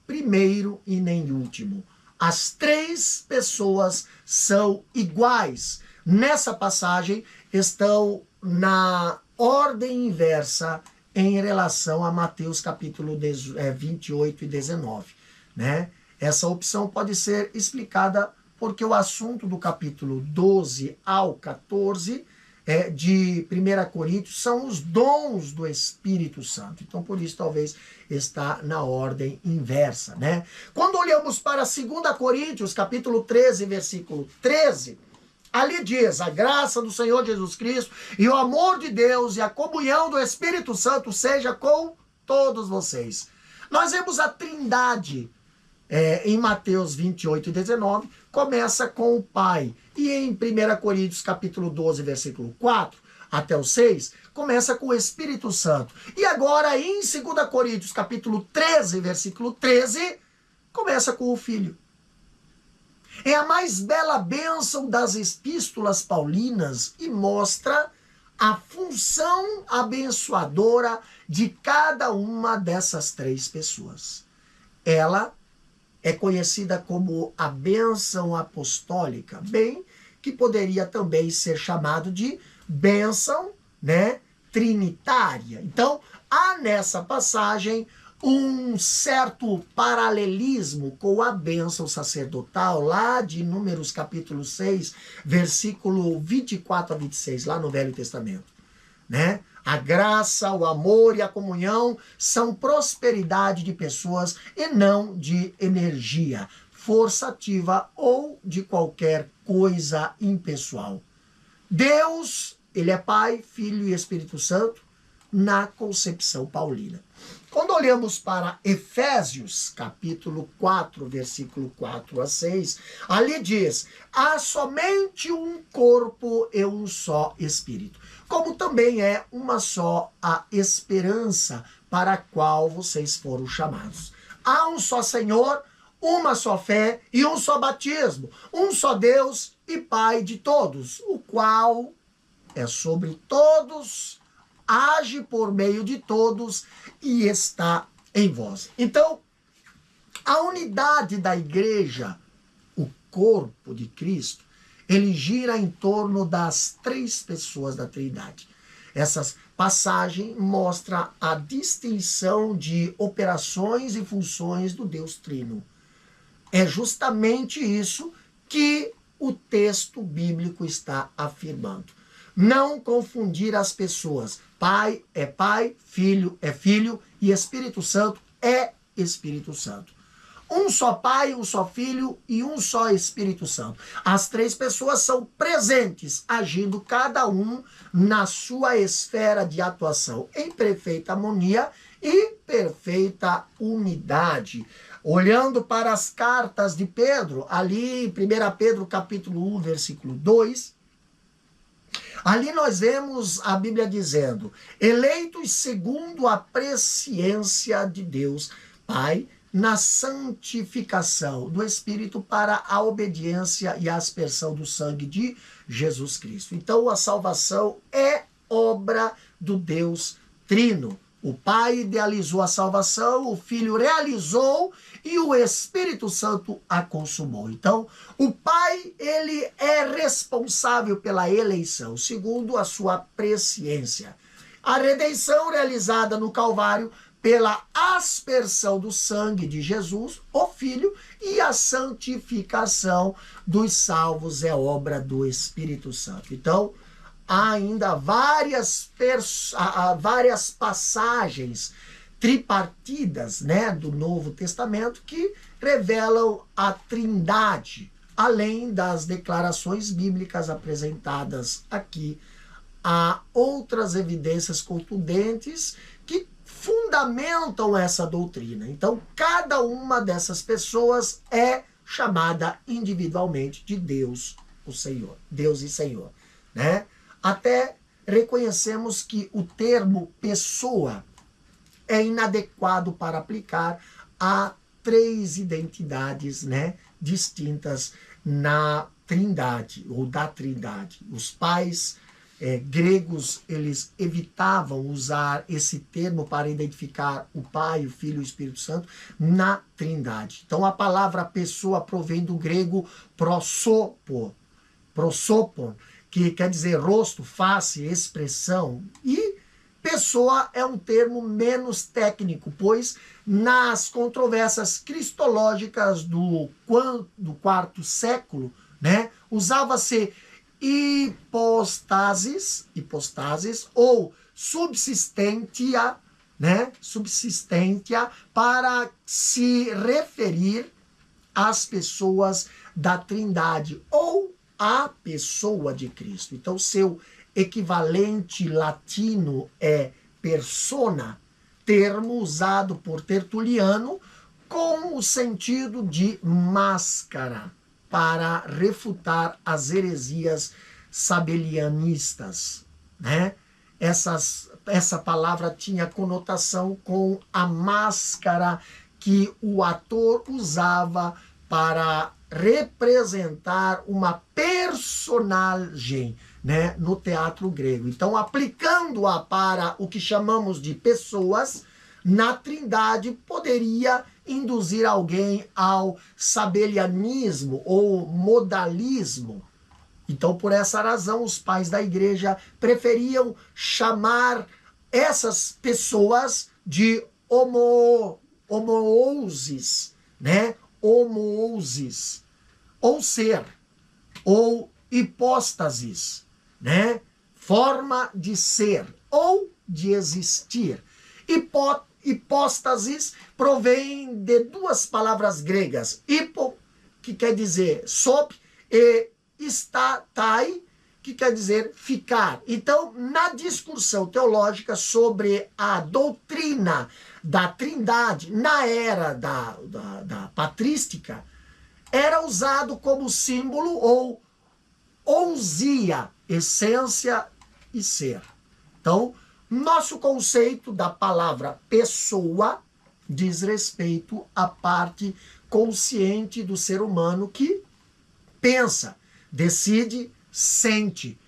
primeiro e nem último. As três pessoas são iguais. Nessa passagem estão na ordem inversa em relação a Mateus capítulo 28 e 19. Né? Essa opção pode ser explicada porque o assunto do capítulo 12 ao 14 de 1 Coríntios são os dons do Espírito Santo. Então, por isso, talvez está na ordem inversa, né? Quando olhamos para 2 Coríntios, capítulo 13, versículo 13, ali diz: a graça do Senhor Jesus Cristo e o amor de Deus e a comunhão do Espírito Santo seja com todos vocês. Nós vemos a trindade em Mateus 28 e 19, começa com o Pai. E em 1 Coríntios capítulo 12, versículo 4 até o 6, começa com o Espírito Santo. E agora em 2 Coríntios capítulo 13, versículo 13, começa com o Filho. É a mais bela bênção das epístolas paulinas e mostra a função abençoadora de cada uma dessas três pessoas. Ela é conhecida como a bênção apostólica, bem que poderia também ser chamado de bênção, né, trinitária. Então, há nessa passagem um certo paralelismo com a bênção sacerdotal lá de Números capítulo 6, versículo 24 a 26, lá no Velho Testamento, né? A graça, o amor e a comunhão são prosperidade de pessoas e não de energia, força ativa ou de qualquer coisa impessoal. Deus, ele é Pai, Filho e Espírito Santo na concepção paulina. Quando olhamos para Efésios, capítulo 4, versículo 4 a 6, ali diz: há somente um corpo e um só Espírito, como também é uma só a esperança para a qual vocês foram chamados. Há um só Senhor, uma só fé e um só batismo, um só Deus e Pai de todos, o qual é sobre todos, age por meio de todos e está em vós. Então, a unidade da igreja, o corpo de Cristo, ele gira em torno das três pessoas da Trindade. Essa passagem mostra a distinção de operações e funções do Deus Trino. É justamente isso que o texto bíblico está afirmando. Não confundir as pessoas. Pai é Pai, Filho é Filho e Espírito Santo é Espírito Santo. Um só Pai, um só Filho e um só Espírito Santo. As três pessoas são presentes, agindo cada um na sua esfera de atuação, em perfeita harmonia e perfeita unidade. Olhando para as cartas de Pedro, ali em 1 Pedro capítulo 1, versículo 2, ali nós vemos a Bíblia dizendo: eleitos segundo a presciência de Deus Pai, na santificação do Espírito para a obediência e a aspersão do sangue de Jesus Cristo. Então a salvação é obra do Deus Trino. O Pai idealizou a salvação, o Filho realizou e o Espírito Santo a consumou. Então, o Pai, ele é responsável pela eleição, segundo a sua presciência. A redenção realizada no Calvário pela aspersão do sangue de Jesus, o Filho, e a santificação dos salvos é obra do Espírito Santo. Então, há ainda várias passagens tripartidas, né, do Novo Testamento que revelam a Trindade, além das declarações bíblicas apresentadas aqui. Há outras evidências contundentes que fundamentam essa doutrina. Então, cada uma dessas pessoas é chamada individualmente de Deus, o Senhor, Deus e Senhor, né? Até reconhecemos que o termo pessoa é inadequado para aplicar a três identidades, né, distintas na Trindade, ou da Trindade. Os pais gregos, eles evitavam usar esse termo para identificar o Pai, o Filho e o Espírito Santo na Trindade. Então a palavra pessoa provém do grego prosopon, que quer dizer rosto, face, expressão. E pessoa é um termo menos técnico, pois nas controvérsias cristológicas do quarto século, né, usava-se hipostasis ou subsistentia, né, subsistentia para se referir às pessoas da Trindade ou à pessoa de Cristo. Então, seu equivalente latino é persona, termo usado por Tertuliano com o sentido de máscara, para refutar as heresias sabelianistas, né? Essa palavra tinha conotação com a máscara que o ator usava para representar uma personagem, né, no teatro grego. Então, aplicando-a para o que chamamos de pessoas, na Trindade poderia induzir alguém ao sabelianismo ou modalismo. Então, por essa razão, os pais da igreja preferiam chamar essas pessoas de homoouses, né? Homoouses, ou ser, ou hipóstasis, né? Forma de ser ou de existir. Hipóstasis provém de duas palavras gregas, hipo, que quer dizer sob, e statai, que quer dizer ficar. Então, na discussão teológica sobre a doutrina da Trindade, na era da patrística, era usado como símbolo ou ousia, essência e ser. Então, nosso conceito da palavra pessoa diz respeito à parte consciente do ser humano que pensa, decide, sente,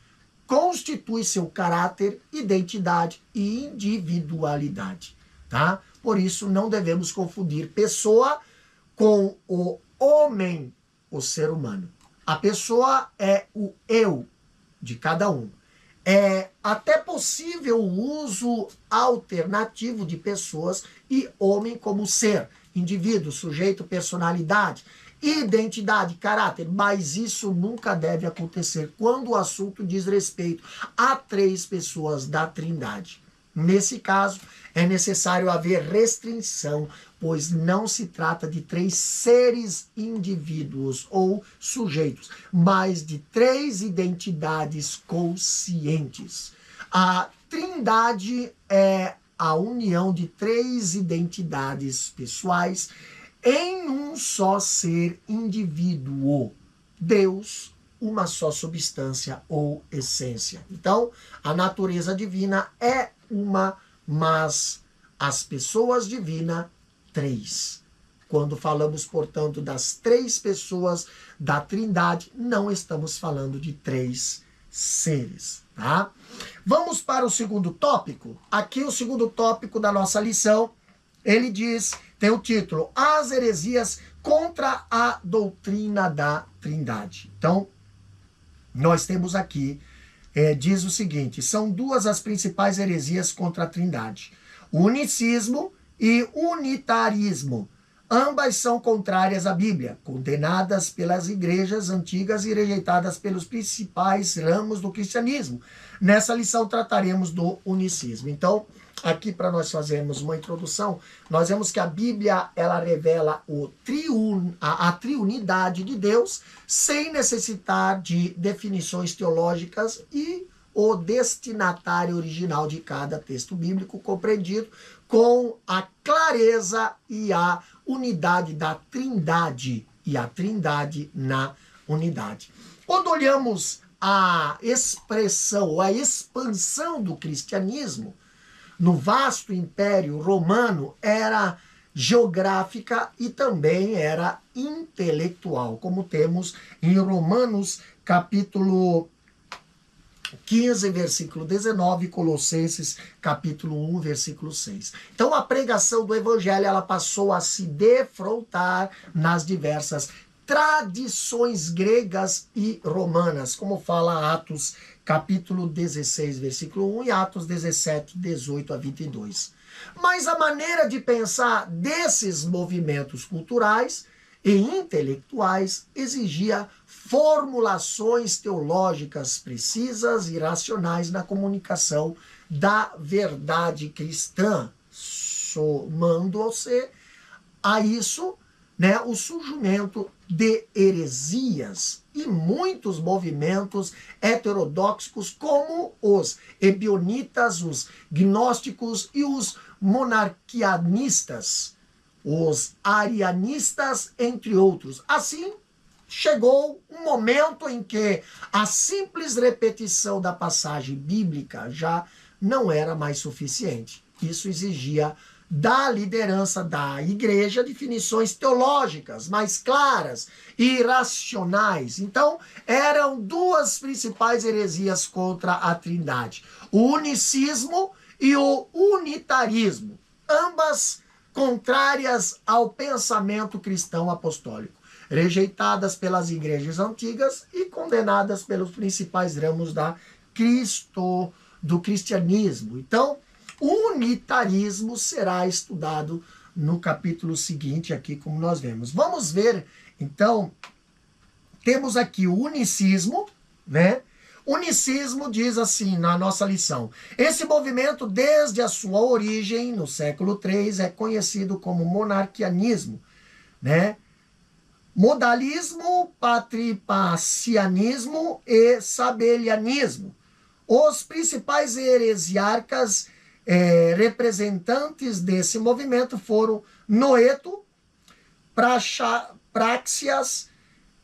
constitui seu caráter, identidade e individualidade, tá? Por isso não devemos confundir pessoa com o homem, o ser humano. A pessoa é o eu de cada um. É até possível o uso alternativo de pessoas e homem como ser, indivíduo, sujeito, personalidade, identidade, caráter, mas isso nunca deve acontecer quando o assunto diz respeito a três pessoas da Trindade. Nesse caso, é necessário haver restrição, pois não se trata de três seres indivíduos ou sujeitos, mas de três identidades conscientes. A Trindade é a união de três identidades pessoais em um só ser indivíduo, Deus, uma só substância ou essência. Então, a natureza divina é uma, mas as pessoas divinas, três. Quando falamos, portanto, das três pessoas da Trindade, não estamos falando de três seres, tá? Vamos para o segundo tópico. Aqui o segundo tópico da nossa lição, ele diz, tem o título, As heresias contra a doutrina da Trindade. Então, nós temos aqui, diz o seguinte, são duas as principais heresias contra a Trindade. O unicismo e unitarismo. Ambas são contrárias à Bíblia, condenadas pelas igrejas antigas e rejeitadas pelos principais ramos do cristianismo. Nessa lição trataremos do unicismo. Então, aqui para nós fazermos uma introdução, nós vemos que a Bíblia ela revela a triunidade de Deus sem necessitar de definições teológicas e o destinatário original de cada texto bíblico compreendido com a clareza e a unidade da Trindade e a Trindade na unidade. Quando olhamos a expressão, a expansão do cristianismo no vasto império romano, era geográfica e também era intelectual, como temos em Romanos capítulo 15, versículo 19, Colossenses, capítulo 1, versículo 6. Então, a pregação do evangelho, ela passou a se defrontar nas diversas tradições gregas e romanas, como fala Atos, capítulo 16, versículo 1 e Atos 17, 18 a 22. Mas a maneira de pensar desses movimentos culturais e intelectuais exigia formulações teológicas precisas e racionais na comunicação da verdade cristã, somando-se a isso, né, o surgimento de heresias e muitos movimentos heterodoxos como os ebionitas, os gnósticos e os monarquianistas, os arianistas, entre outros. Assim, chegou um momento em que a simples repetição da passagem bíblica já não era mais suficiente. Isso exigia da liderança da igreja definições teológicas mais claras e racionais. Então, eram duas principais heresias contra a Trindade: o unicismo e o unitarismo. ambas contrárias ao pensamento cristão apostólico, rejeitadas pelas igrejas antigas e condenadas pelos principais ramos do cristianismo. Então, o unitarismo será estudado no capítulo seguinte aqui, como nós vemos. Vamos ver, então, temos aqui o unicismo, né? Unicismo diz assim na nossa lição: esse movimento, desde a sua origem, no século III, é conhecido como monarquianismo, né? Modalismo, patripacianismo e sabelianismo. Os principais heresiarcas representantes desse movimento foram Noeto, Praxias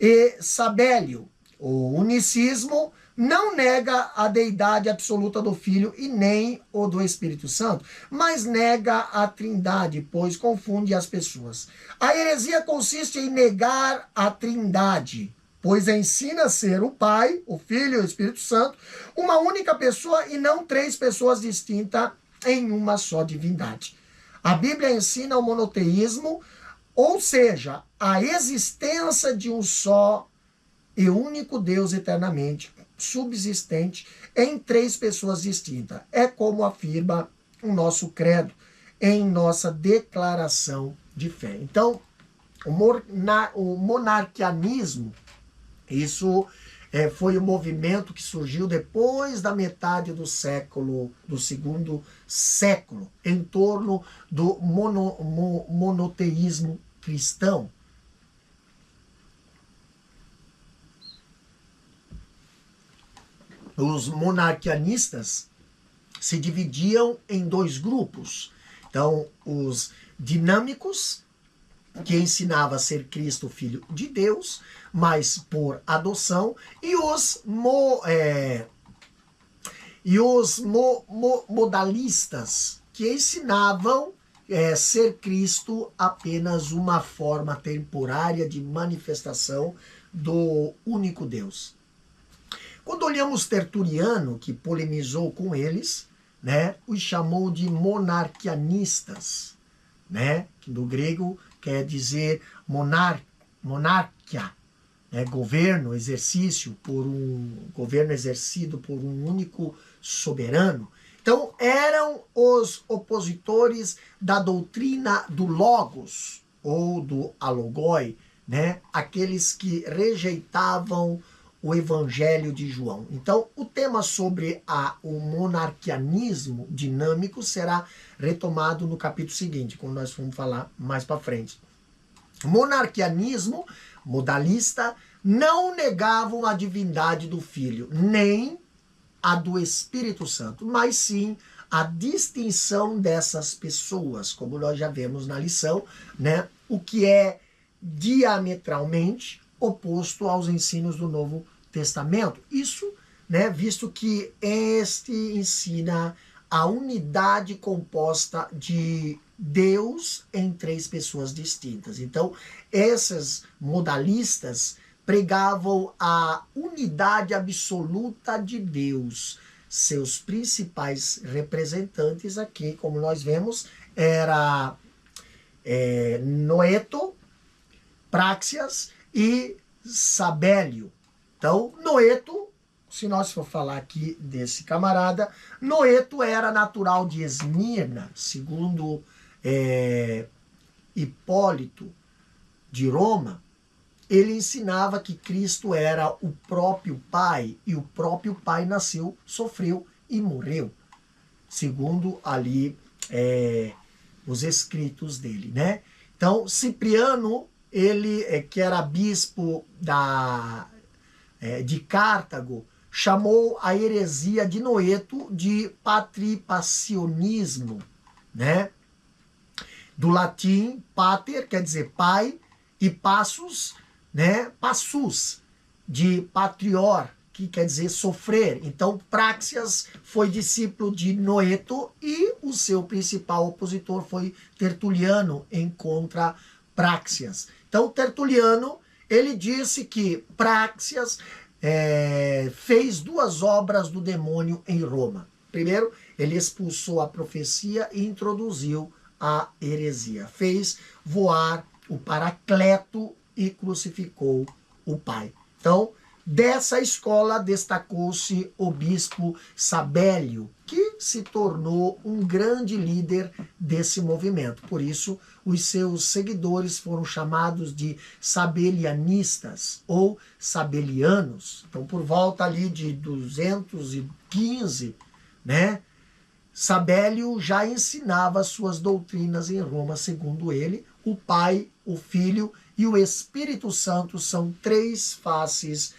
e Sabélio. O unicismo não nega a deidade absoluta do Filho e nem o do Espírito Santo, mas nega a Trindade, pois confunde as pessoas. A heresia consiste em negar a Trindade, pois ensina a ser o Pai, o Filho e o Espírito Santo, uma única pessoa e não três pessoas distintas em uma só divindade. A Bíblia ensina o monoteísmo, ou seja, a existência de um só e único Deus eternamente subsistente em três pessoas distintas. É como afirma o nosso credo em nossa declaração de fé. Então, o monarquianismo, isso foi um movimento que surgiu depois da metade do segundo século, em torno do monoteísmo cristão. Os monarquianistas se dividiam em dois grupos. Então, os dinâmicos, que ensinava a ser Cristo, Filho de Deus, mas por adoção, e os modalistas, que ensinavam ser Cristo apenas uma forma temporária de manifestação do único Deus. Quando olhamos Tertuliano, que polemizou com eles, né, os chamou de monarquianistas, né, que do grego quer dizer monarquia, né, governo exercido por um único soberano. Então, eram os opositores da doutrina do Logos, ou do Alogoi, né, aqueles que rejeitavam o Evangelho de João. Então, o tema sobre o monarquianismo dinâmico será retomado no capítulo seguinte, quando nós vamos falar mais para frente. Monarquianismo modalista não negavam a divindade do Filho, nem a do Espírito Santo, mas sim a distinção dessas pessoas, como nós já vemos na lição, né? O que é diametralmente oposto aos ensinos do Novo Testamento. Isso, né, visto que este ensina a unidade composta de Deus em três pessoas distintas. Então, esses modalistas pregavam a unidade absoluta de Deus. Seus principais representantes aqui, como nós vemos, era Noeto, Praxias e Sabélio. Então, Noeto, se nós for falar aqui desse camarada, Noeto era natural de Esmirna, segundo Hipólito de Roma. Ele ensinava que Cristo era o próprio Pai, e o próprio Pai nasceu, sofreu e morreu, segundo ali os escritos dele, né? Então, Cipriano, ele que era bispo de Cartago, chamou a heresia de Noeto de patripacionismo, né? Do latim pater, quer dizer pai, e passus, né? Passus, de patrior, que quer dizer sofrer. Então, Praxias foi discípulo de Noeto e o seu principal opositor foi Tertuliano, em contra Praxias. Então, Tertuliano, ele disse que Praxias fez duas obras do demônio em Roma. Primeiro, ele expulsou a profecia e introduziu a heresia. Fez voar o Paracleto e crucificou o Pai. Então, dessa escola destacou-se o bispo Sabélio, que se tornou um grande líder desse movimento. Por isso, os seus seguidores foram chamados de sabelianistas ou sabelianos. Então, por volta ali de 215, né, Sabélio já ensinava suas doutrinas em Roma. Segundo ele, o Pai, o Filho e o Espírito Santo são três faces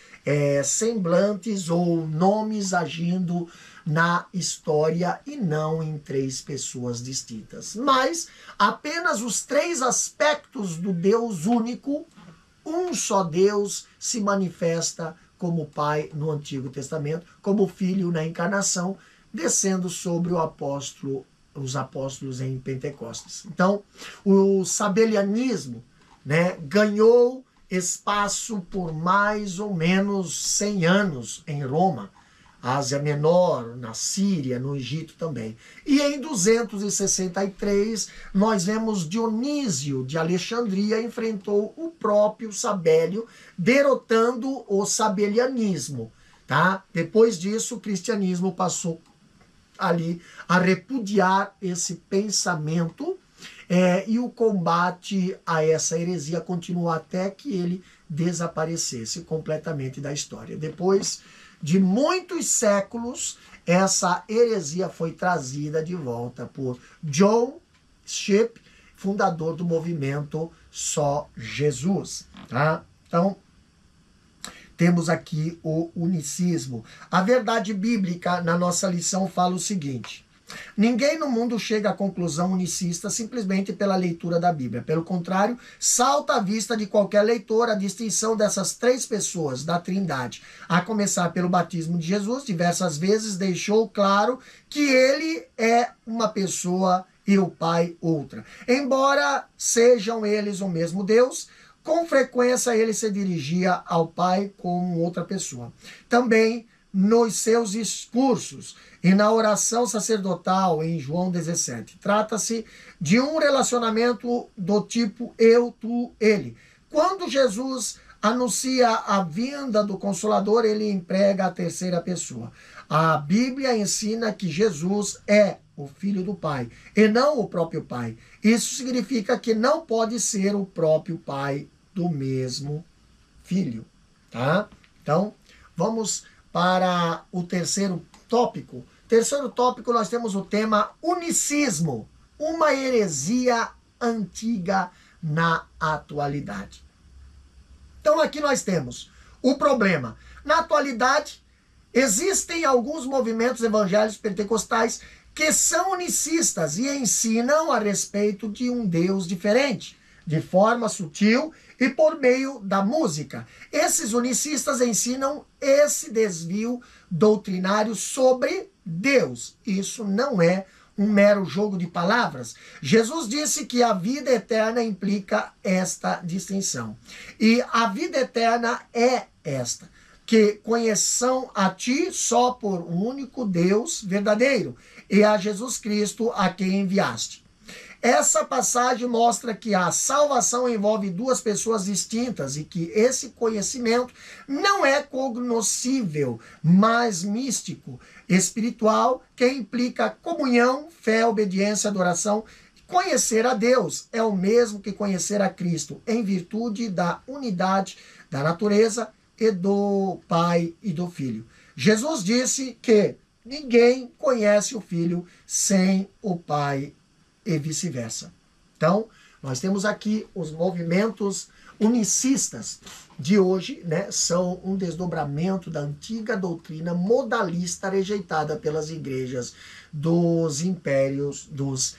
semblantes ou nomes agindo na história e não em três pessoas distintas. Mas apenas os três aspectos do Deus único, um só Deus, se manifesta como Pai no Antigo Testamento, como Filho na encarnação, descendo sobre os apóstolos em Pentecostes. Então, o sabelianismo, né, ganhou espaço por mais ou menos 100 anos em Roma, Ásia Menor, na Síria, no Egito também. E em 263, nós vemos Dionísio de Alexandria enfrentou o próprio Sabélio, derrotando o sabelianismo. Tá? Depois disso, o cristianismo passou ali a repudiar esse pensamento e o combate a essa heresia continuou até que ele desaparecesse completamente da história. Depois de muitos séculos, essa heresia foi trazida de volta por John Shipp, fundador do movimento Só Jesus. Tá? Então, temos aqui o unicismo. A verdade bíblica na nossa lição fala o seguinte: ninguém no mundo chega à conclusão unicista simplesmente pela leitura da Bíblia. Pelo contrário, salta à vista de qualquer leitor a distinção dessas três pessoas da Trindade. A começar pelo batismo de Jesus, diversas vezes deixou claro que ele é uma pessoa e o Pai outra. Embora sejam eles o mesmo Deus, com frequência ele se dirigia ao Pai como outra pessoa. Também nos seus discursos e na oração sacerdotal em João 17. Trata-se de um relacionamento do tipo eu, tu, ele. Quando Jesus anuncia a vinda do Consolador, ele emprega a terceira pessoa. A Bíblia ensina que Jesus é o Filho do Pai e não o próprio Pai. Isso significa que não pode ser o próprio Pai do mesmo Filho. Tá? Então, vamos para o terceiro tópico. Terceiro tópico, nós temos o tema unicismo, uma heresia antiga na atualidade. Então aqui nós temos o problema. Na atualidade, existem alguns movimentos evangélicos pentecostais que são unicistas e ensinam a respeito de um Deus diferente, de forma sutil e por meio da música. Esses unicistas ensinam esse desvio doutrinário sobre Deus. Isso não é um mero jogo de palavras. Jesus disse que a vida eterna implica esta distinção. E a vida eterna é esta: que conheçam a ti só por um único Deus verdadeiro e a Jesus Cristo a quem enviaste. Essa passagem mostra que a salvação envolve duas pessoas distintas e que esse conhecimento não é cognoscível, mas místico, espiritual, que implica comunhão, fé, obediência, adoração. Conhecer a Deus é o mesmo que conhecer a Cristo, em virtude da unidade da natureza e do Pai e do Filho. Jesus disse que ninguém conhece o Filho sem o Pai e vice-versa. Então, nós temos aqui os movimentos unicistas de hoje, né? São um desdobramento da antiga doutrina modalista rejeitada pelas igrejas dos impérios dos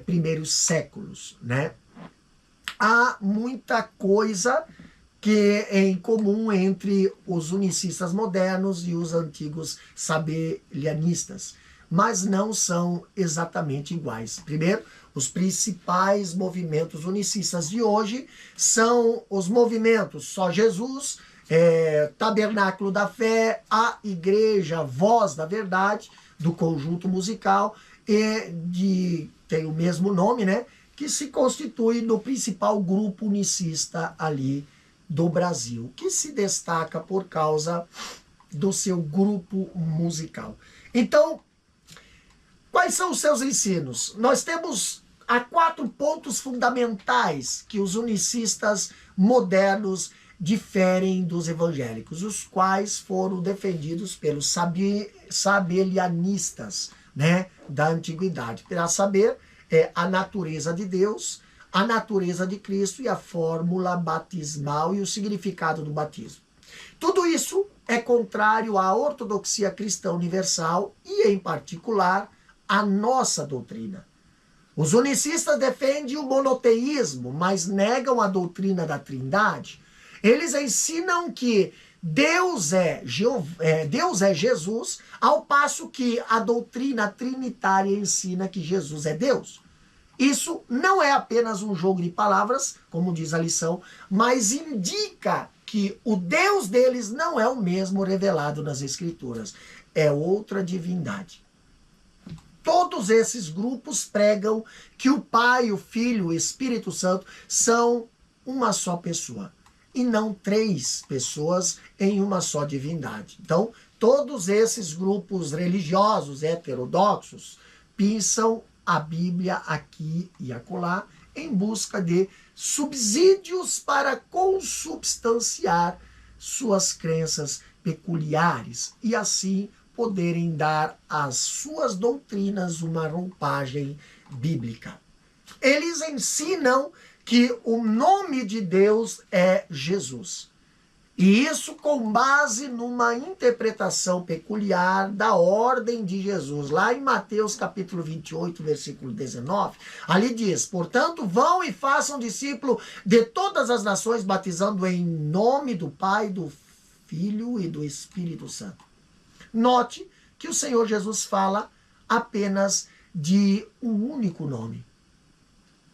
primeiros séculos, né? Há muita coisa que é em comum entre os unicistas modernos e os antigos sabelianistas, mas não são exatamente iguais. Primeiro, os principais movimentos unicistas de hoje são os movimentos Só Jesus, Tabernáculo da Fé, a Igreja Voz da Verdade, do conjunto musical, e de tem o mesmo nome, né? Que se constitui no principal grupo unicista ali do Brasil, que se destaca por causa do seu grupo musical. Então, quais são os seus ensinos? Nós temos há 4 pontos fundamentais que os unicistas modernos diferem dos evangélicos, os quais foram defendidos pelos sabelianistas, né, da antiguidade. Para saber a natureza de Deus, a natureza de Cristo e a fórmula batismal e o significado do batismo. Tudo isso é contrário à ortodoxia cristã universal e, em particular, à nossa doutrina. Os unicistas defendem o monoteísmo, mas negam a doutrina da Trindade. Eles ensinam que Deus é Jesus, ao passo que a doutrina trinitária ensina que Jesus é Deus. Isso não é apenas um jogo de palavras, como diz a lição, mas indica que o Deus deles não é o mesmo revelado nas Escrituras. É outra divindade. Todos esses grupos pregam que o Pai, o Filho e o Espírito Santo são uma só pessoa e não 3 pessoas em uma só divindade. Então, todos esses grupos religiosos heterodoxos pensam a Bíblia aqui e acolá em busca de subsídios para consubstanciar suas crenças peculiares e assim poderem dar às suas doutrinas uma roupagem bíblica. Eles ensinam que o nome de Deus é Jesus. E isso com base numa interpretação peculiar da ordem de Jesus. Lá em Mateus capítulo 28, versículo 19, ali diz: portanto, vão e façam discípulo de todas as nações, batizando em nome do Pai, do Filho e do Espírito Santo. Note que o Senhor Jesus fala apenas de um único nome.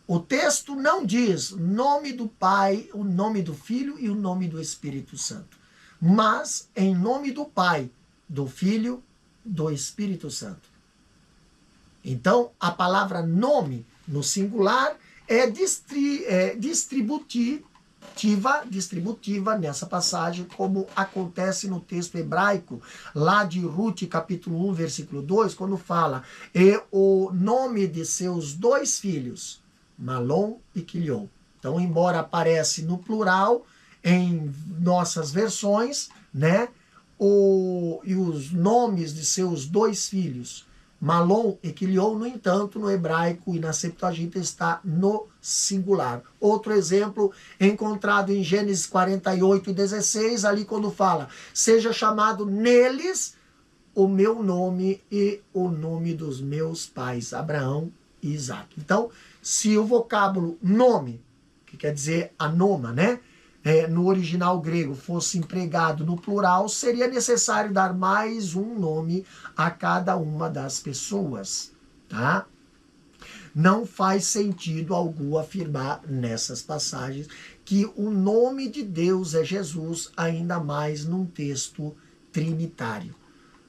O texto não diz nome do Pai, o nome do Filho e o nome do Espírito Santo, mas em nome do Pai, do Filho, do Espírito Santo. Então, a palavra nome no singular é distributiva nessa passagem, como acontece no texto hebraico, lá de Ruth, capítulo 1, versículo 2, quando fala o nome de seus 2 filhos, Malom e Quilion. Então, embora aparece no plural em nossas versões, né, e os nomes de seus 2 filhos, Malom e Quilion, no entanto, no hebraico e na Septuaginta está no singular. Outro exemplo encontrado em Gênesis 48 e 16, ali quando fala: seja chamado neles o meu nome e o nome dos meus pais, Abraão e Isaac. Então, se o vocábulo nome, que quer dizer anoma, né, no original grego fosse empregado no plural, seria necessário dar mais um nome a cada uma das pessoas, tá? Não faz sentido algum afirmar nessas passagens que o nome de Deus é Jesus, ainda mais num texto trinitário.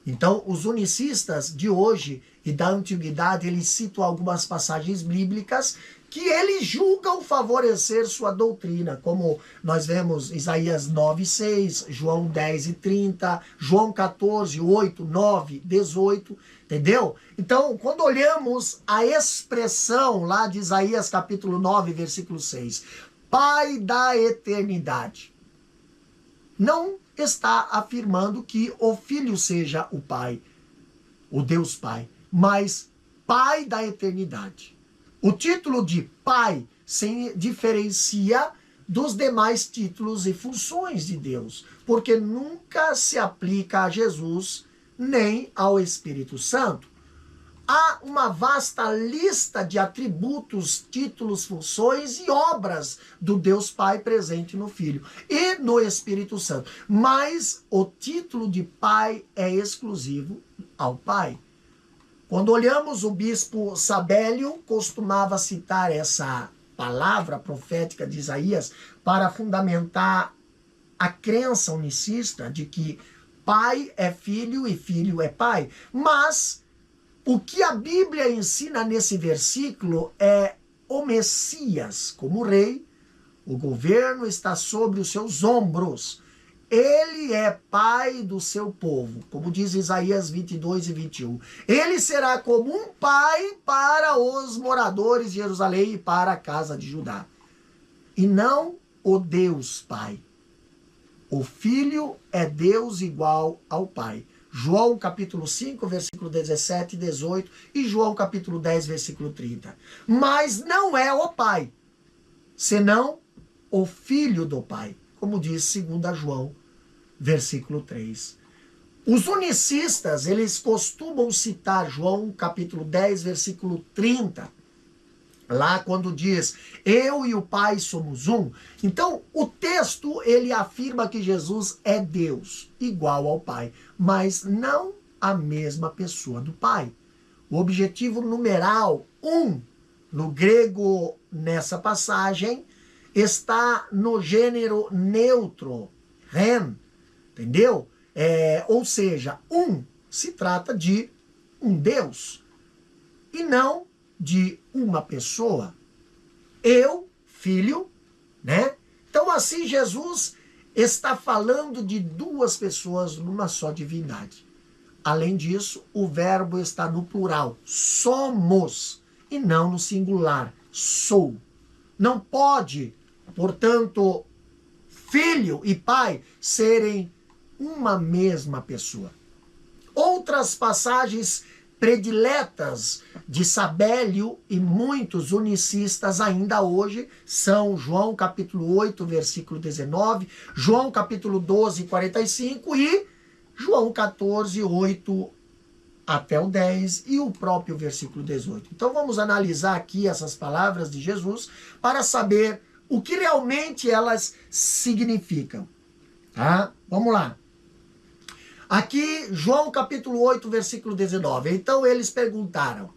Então, os unicistas de hoje e da antiguidade, eles citam algumas passagens bíblicas que eles julgam favorecer sua doutrina, como nós vemos Isaías 9:6, João 10:30, João 14:8, 9, 18, entendeu? Então, quando olhamos a expressão lá de Isaías capítulo 9, versículo 6, Pai da eternidade, não está afirmando que o Filho seja o Pai, o Deus Pai, mas Pai da eternidade. O título de Pai se diferencia dos demais títulos e funções de Deus, porque nunca se aplica a Jesus nem ao Espírito Santo. Há uma vasta lista de atributos, títulos, funções e obras do Deus Pai presente no Filho e no Espírito Santo. Mas o título de Pai é exclusivo ao Pai. Quando olhamos, o bispo Sabélio costumava citar essa palavra profética de Isaías para fundamentar a crença unicista de que Pai é Filho e Filho é Pai. Mas O que a Bíblia ensina nesse versículo é o Messias como rei, o governo está sobre os seus ombros. Ele é pai do seu povo, como diz Isaías 22 e 21. Ele será como um pai para os moradores de Jerusalém e para a casa de Judá. E não o Deus Pai. O Filho é Deus igual ao Pai. João capítulo 5, versículo 17 e 18 e João capítulo 10, versículo 30. Mas não é o Pai, senão o Filho do Pai, como diz 2 João, versículo 3. Os unicistas, eles costumam citar João capítulo 10, versículo 30, lá quando diz, eu e o Pai somos um. Então, o texto, ele afirma que Jesus é Deus, igual ao Pai, mas não a mesma pessoa do Pai. O objetivo numeral, no grego, nessa passagem, está no gênero neutro, ren, entendeu? Ou seja, se trata de um Deus, e não de uma pessoa. Eu, filho, né? Então assim Jesus está falando de duas pessoas numa só divindade. Além disso, o verbo está no plural, somos, e não no singular, sou. Não pode, portanto, filho e pai serem uma mesma pessoa. Outras passagens prediletas de Sabélio e muitos unicistas ainda hoje são João capítulo 8, versículo 19, João capítulo 12, 45 e João 14, 8 até o 10 e o próprio versículo 18. Então vamos analisar aqui essas palavras de Jesus para saber o que realmente elas significam. Tá? Vamos lá. Aqui, João capítulo 8, versículo 19. Então eles perguntaram,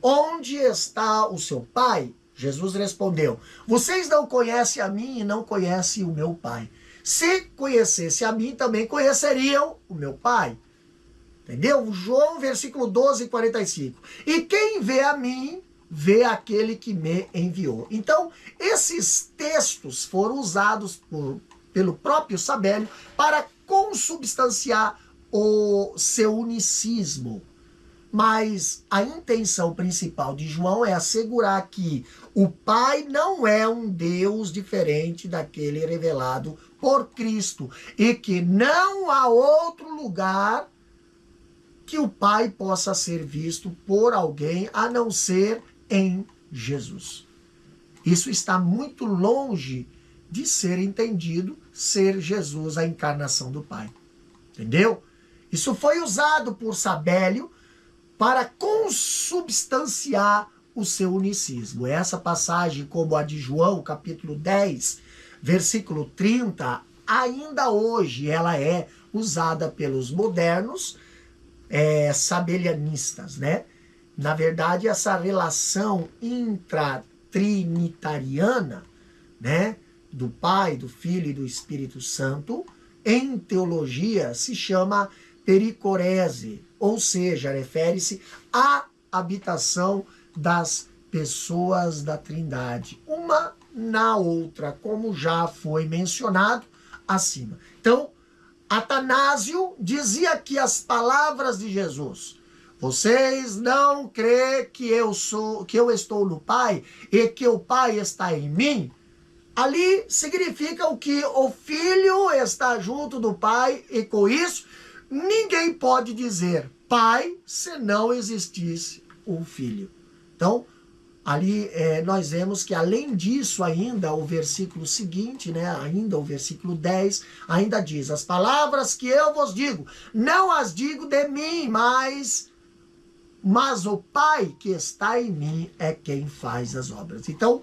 onde está o seu pai? Jesus respondeu, vocês não conhecem a mim e não conhecem o meu pai. Se conhecesse a mim, também conheceriam o meu pai. Entendeu? João, versículo 12, 45. E quem vê a mim, vê aquele que me enviou. Então, esses textos foram usados pelo próprio Sabélio para consubstanciar o seu unicismo. Mas a intenção principal de João é assegurar que o Pai não é um Deus diferente daquele revelado por Cristo e que não há outro lugar que o Pai possa ser visto por alguém a não ser em Jesus. Isso está muito longe de ser entendido ser Jesus a encarnação do Pai. Entendeu? Isso foi usado por Sabélio para consubstanciar o seu unicismo. Essa passagem, como a de João, capítulo 10, versículo 30, ainda hoje ela é usada pelos modernos sabelianistas, né? Na verdade, essa relação intratrinitariana, né, do Pai, do Filho e do Espírito Santo, em teologia se chama pericorese, ou seja, refere-se à habitação das pessoas da Trindade, uma na outra, como já foi mencionado acima. Então, Atanásio dizia que as palavras de Jesus, vocês não creem que eu estou no Pai e que o Pai está em mim, ali significa o que o Filho está junto do Pai e com isso ninguém pode dizer Pai se não existisse o Filho. Então, ali nós vemos que além disso ainda o versículo seguinte, né, ainda o versículo 10, ainda diz, as palavras que eu vos digo, não as digo de mim, mas o Pai que está em mim é quem faz as obras. Então,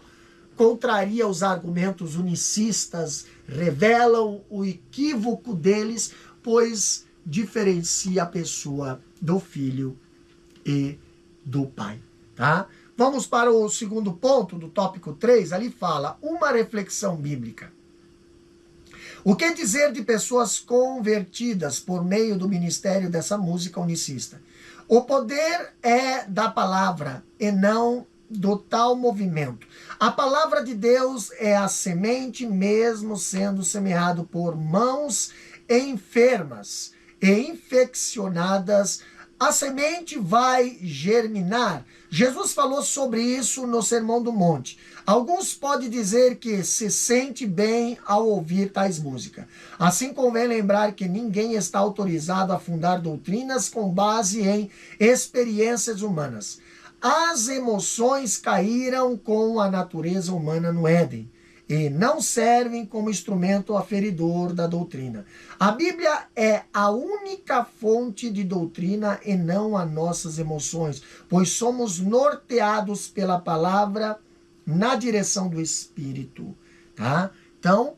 contraria os argumentos unicistas, revelam o equívoco deles, pois diferencia a pessoa do Filho e do Pai, tá? Vamos para o segundo ponto do tópico 3, ali fala uma reflexão bíblica. O que dizer de pessoas convertidas por meio do ministério dessa música unicista? O poder é da palavra e não do tal movimento. A palavra de Deus é a semente, mesmo sendo semeado por mãos enfermas e infeccionadas, a semente vai germinar. Jesus falou sobre isso no Sermão do Monte. Alguns podem dizer que se sente bem ao ouvir tais músicas. Assim convém lembrar que ninguém está autorizado a fundar doutrinas com base em experiências humanas. As emoções caíram com a natureza humana no Éden e não servem como instrumento aferidor da doutrina. A Bíblia é a única fonte de doutrina e não as nossas emoções, pois somos norteados pela palavra na direção do Espírito, tá? Então,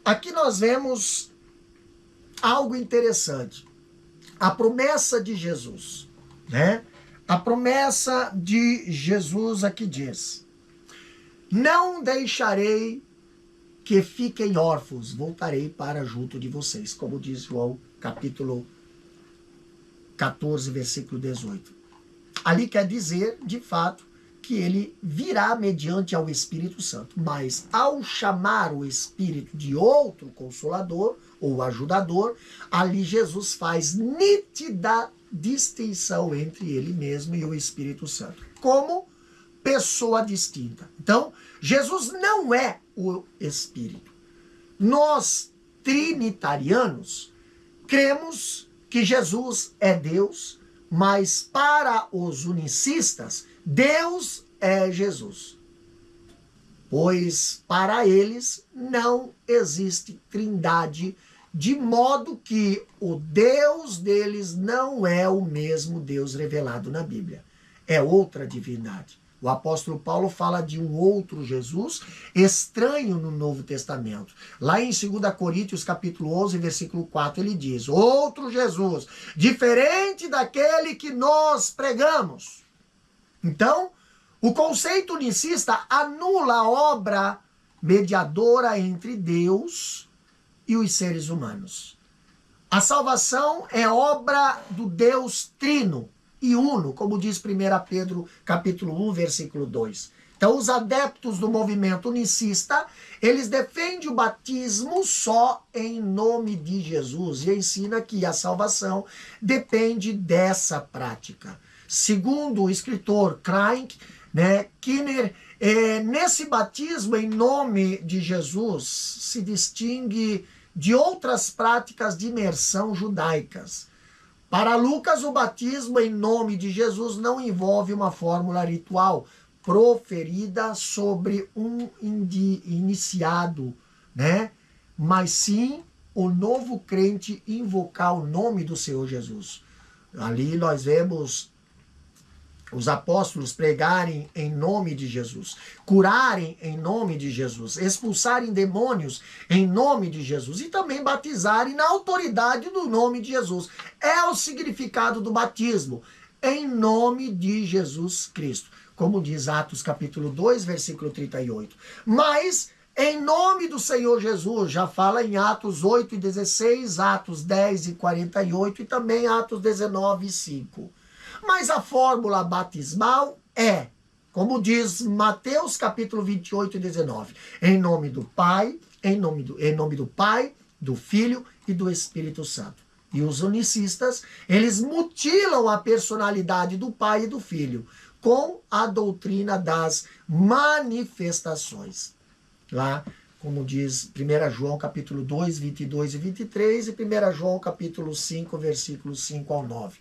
aqui nós vemos algo interessante. A promessa de Jesus, né? A promessa de Jesus aqui diz: não deixarei que fiquem órfãos, voltarei para junto de vocês, como diz João capítulo 14, versículo 18. Ali quer dizer, de fato, que ele virá mediante ao Espírito Santo, mas ao chamar o Espírito de outro Consolador ou ajudador, ali Jesus faz nítida distinção entre ele mesmo e o Espírito Santo, como pessoa distinta. Então, Jesus não é o Espírito. Nós, trinitarianos, cremos que Jesus é Deus, mas para os unicistas, Deus é Jesus. Pois para eles não existe trindade, de modo que o Deus deles não é o mesmo Deus revelado na Bíblia. É outra divindade. O apóstolo Paulo fala de um outro Jesus estranho no Novo Testamento. Lá em 2 Coríntios capítulo 11, versículo 4, ele diz: outro Jesus, diferente daquele que nós pregamos. Então, o conceito unicista anula a obra mediadora entre Deus e os seres humanos. A salvação é obra do Deus trino e uno, como diz 1 Pedro capítulo 1, versículo 2. Então, os adeptos do movimento unicista, eles defendem o batismo só em nome de Jesus e ensina que a salvação depende dessa prática. Segundo o escritor Crank, Kinner, nesse batismo em nome de Jesus se distingue de outras práticas de imersão judaicas. Para Lucas, o batismo em nome de Jesus não envolve uma fórmula ritual proferida sobre um iniciado, mas sim o novo crente invocar o nome do Senhor Jesus. Ali nós vemos os apóstolos pregarem em nome de Jesus, curarem em nome de Jesus, expulsarem demônios em nome de Jesus e também batizarem na autoridade do nome de Jesus. É o significado do batismo, em nome de Jesus Cristo, como diz Atos capítulo 2, versículo 38. Mas em nome do Senhor Jesus, já fala em Atos 8 e 16, Atos 10 e 48 e também Atos 19 e 5. Mas a fórmula batismal é, como diz Mateus capítulo 28 e 19, em nome do Pai, em nome do Pai, do Filho e do Espírito Santo. E os unicistas, eles mutilam a personalidade do Pai e do Filho com a doutrina das manifestações. Lá, como diz 1 João capítulo 2, 22 e 23 e 1 João capítulo 5, versículos 5 ao 9.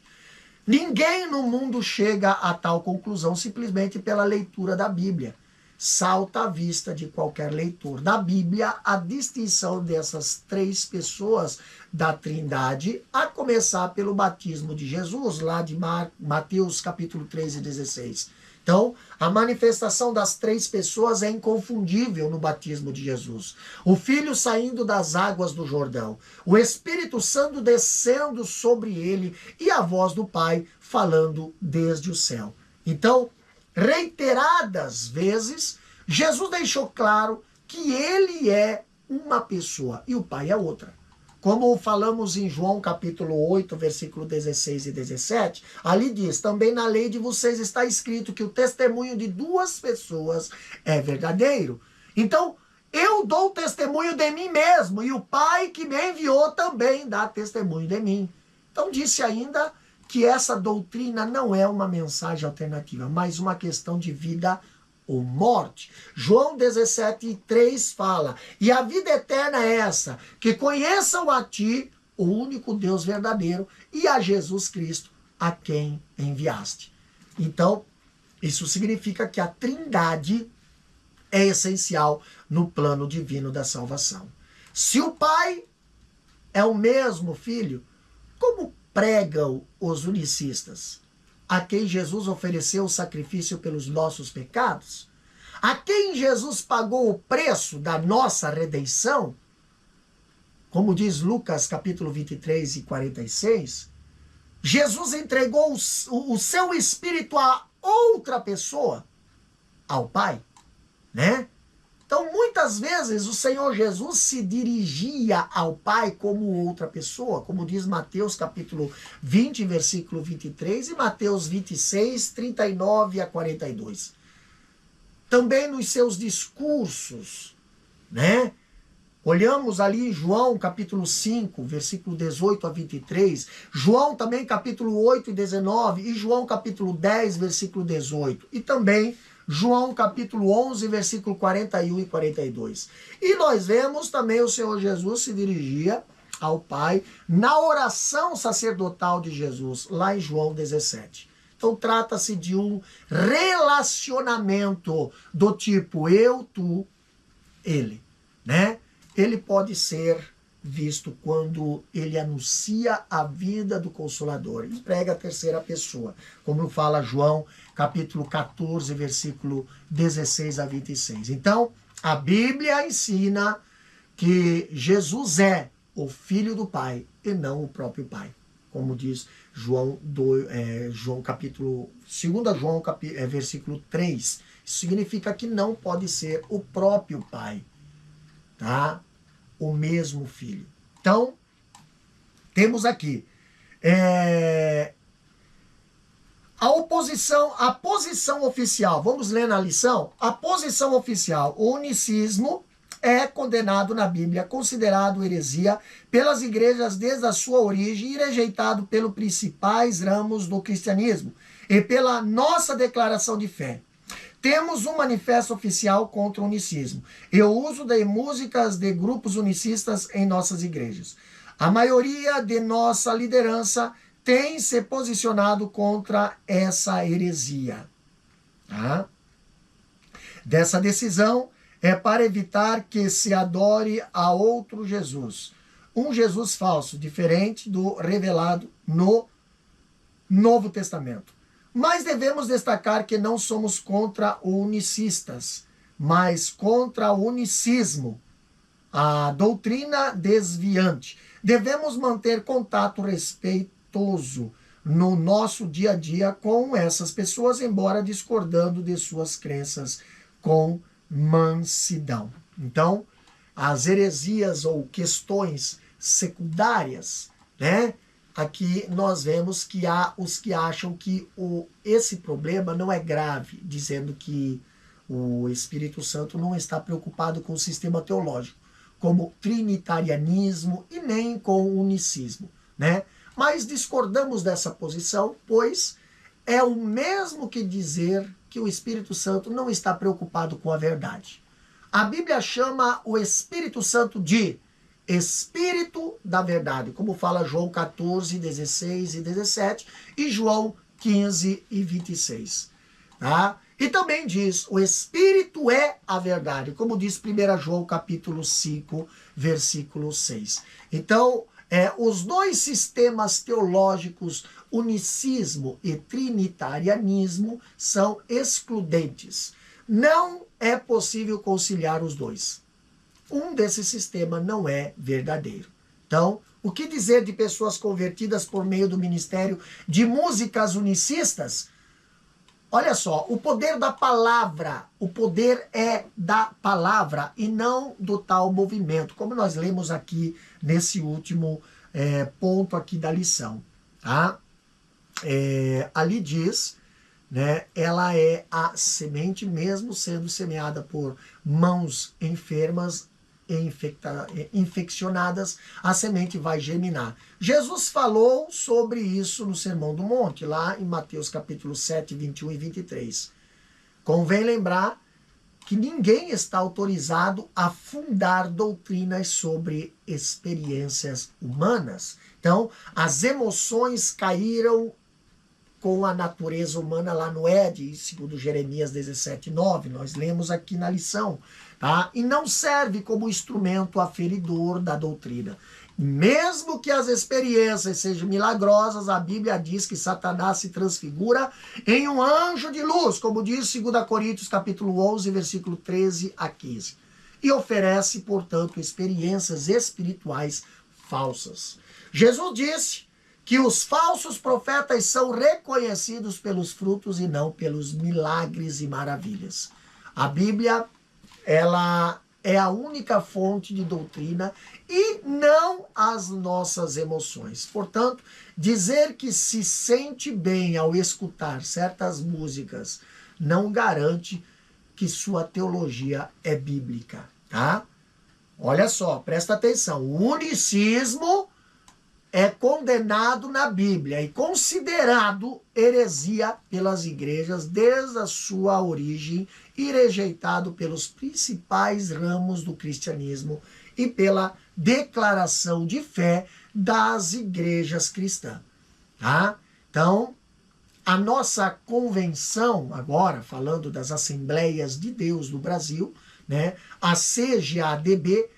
Ninguém no mundo chega a tal conclusão simplesmente pela leitura da Bíblia. Salta à vista de qualquer leitor da Bíblia a distinção dessas três pessoas da Trindade, a começar pelo batismo de Jesus, lá de Mateus capítulo 3 e 16. Então, a manifestação das três pessoas é inconfundível no batismo de Jesus. O Filho saindo das águas do Jordão, o Espírito Santo descendo sobre ele e a voz do Pai falando desde o céu. Então, reiteradas vezes, Jesus deixou claro que ele é uma pessoa e o Pai é outra. Como falamos em João capítulo 8, versículo 16 e 17, ali diz, também na lei de vocês está escrito que o testemunho de duas pessoas é verdadeiro. Então, eu dou testemunho de mim mesmo, e o Pai que me enviou também dá testemunho de mim. Então, disse ainda que essa doutrina não é uma mensagem alternativa, mas uma questão de vida ou morte. João 17:3 fala, e a vida eterna é essa, que conheçam a ti, o único Deus verdadeiro, e a Jesus Cristo, a quem enviaste. Então, isso significa que a Trindade é essencial no plano divino da salvação. Se o Pai é o mesmo Filho, como pregam os unicistas? A quem Jesus ofereceu o sacrifício pelos nossos pecados? A quem Jesus pagou o preço da nossa redenção? Como diz Lucas capítulo 23 e 46, Jesus entregou o seu Espírito a outra pessoa, ao Pai, né? Então, muitas vezes, o Senhor Jesus se dirigia ao Pai como outra pessoa, como diz Mateus capítulo 20, versículo 23, e Mateus 26, 39 a 42. Também nos seus discursos, né? Olhamos ali em João capítulo 5, versículo 18 a 23, João também capítulo 8 e 19, e João capítulo 10, versículo 18, e também João capítulo 11, versículo 41 e 42. E nós vemos também o Senhor Jesus se dirigia ao Pai na oração sacerdotal de Jesus, lá em João 17. Então trata-se de um relacionamento do tipo eu, tu, ele, né? Ele pode ser visto quando ele anuncia a vida do Consolador e prega a terceira pessoa, como fala João capítulo 14, versículo 16 a 26. Então, a Bíblia ensina que Jesus é o Filho do Pai e não o próprio Pai, como diz João capítulo 2 João versículo 3. Isso significa que não pode ser o próprio Pai, tá? O mesmo Filho. Então, temos aqui a posição oficial. Vamos ler na lição? A posição oficial, o unicismo é condenado na Bíblia, considerado heresia pelas igrejas desde a sua origem e rejeitado pelos principais ramos do cristianismo e pela nossa declaração de fé. Temos um manifesto oficial contra o unicismo e o uso de músicas de grupos unicistas em nossas igrejas. A maioria de nossa liderança tem se posicionado contra essa heresia. Tá? Dessa decisão é para evitar que se adore a outro Jesus. Um Jesus falso, diferente do revelado no Novo Testamento. Mas devemos destacar que não somos contra os unicistas, mas contra o unicismo, a doutrina desviante. Devemos manter contato respeitoso no nosso dia a dia com essas pessoas, embora discordando de suas crenças com mansidão. Então, as heresias ou questões secundárias, né? Aqui nós vemos que há os que acham que esse problema não é grave, dizendo que o Espírito Santo não está preocupado com o sistema teológico, como trinitarianismo e nem com o unicismo, né? Mas discordamos dessa posição, pois é o mesmo que dizer que o Espírito Santo não está preocupado com a verdade. A Bíblia chama o Espírito Santo de Espírito da verdade, como fala João 14, 16 e 17 e João 15 e 26. Tá? E também diz, o Espírito é a verdade, como diz 1 João capítulo 5, versículo 6. Então, os dois sistemas teológicos, unicismo e trinitarianismo, são excludentes. Não é possível conciliar os dois. Um desses sistemas não é verdadeiro. Então, o que dizer de pessoas convertidas por meio do ministério de músicas unicistas? Olha só, o poder da palavra, o poder é da palavra e não do tal movimento, como nós lemos aqui nesse último ponto aqui da lição, tá? Ali diz, né, ela é a semente, mesmo sendo semeada por mãos enfermas e infeccionadas, a semente vai germinar. Jesus falou sobre isso no Sermão do Monte, lá em Mateus capítulo 7, 21 e 23. Convém lembrar que ninguém está autorizado a fundar doutrinas sobre experiências humanas. Então, as emoções caíram com a natureza humana lá no Éden, segundo Jeremias 17:9, nós lemos aqui na lição, tá? E não serve como instrumento aferidor da doutrina. Mesmo que as experiências sejam milagrosas, a Bíblia diz que Satanás se transfigura em um anjo de luz, como diz 2 Coríntios capítulo 11, versículo 13 a 15. E oferece, portanto, experiências espirituais falsas. Jesus disse que os falsos profetas são reconhecidos pelos frutos e não pelos milagres e maravilhas. A Bíblia, ela é a única fonte de doutrina e não as nossas emoções. Portanto, dizer que se sente bem ao escutar certas músicas não garante que sua teologia é bíblica, tá? Olha só, presta atenção. O unicismo é condenado na Bíblia e considerado heresia pelas igrejas desde a sua origem e rejeitado pelos principais ramos do cristianismo e pela declaração de fé das igrejas cristãs. Tá? Então, a nossa convenção, agora falando das Assembleias de Deus do Brasil, né, a CGADB,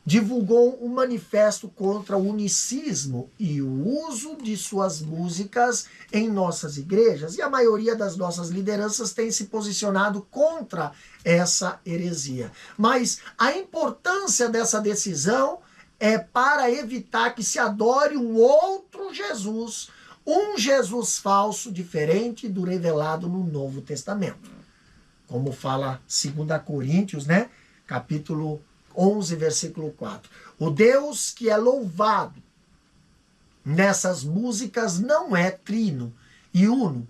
divulgou um manifesto contra o unicismo e o uso de suas músicas em nossas igrejas, e a maioria das nossas lideranças tem se posicionado contra essa heresia. Mas a importância dessa decisão é para evitar que se adore um outro Jesus, um Jesus falso, diferente do revelado no Novo Testamento. Como fala 2 Coríntios, né, capítulo 11, versículo 4. O Deus que é louvado nessas músicas não é trino e uno.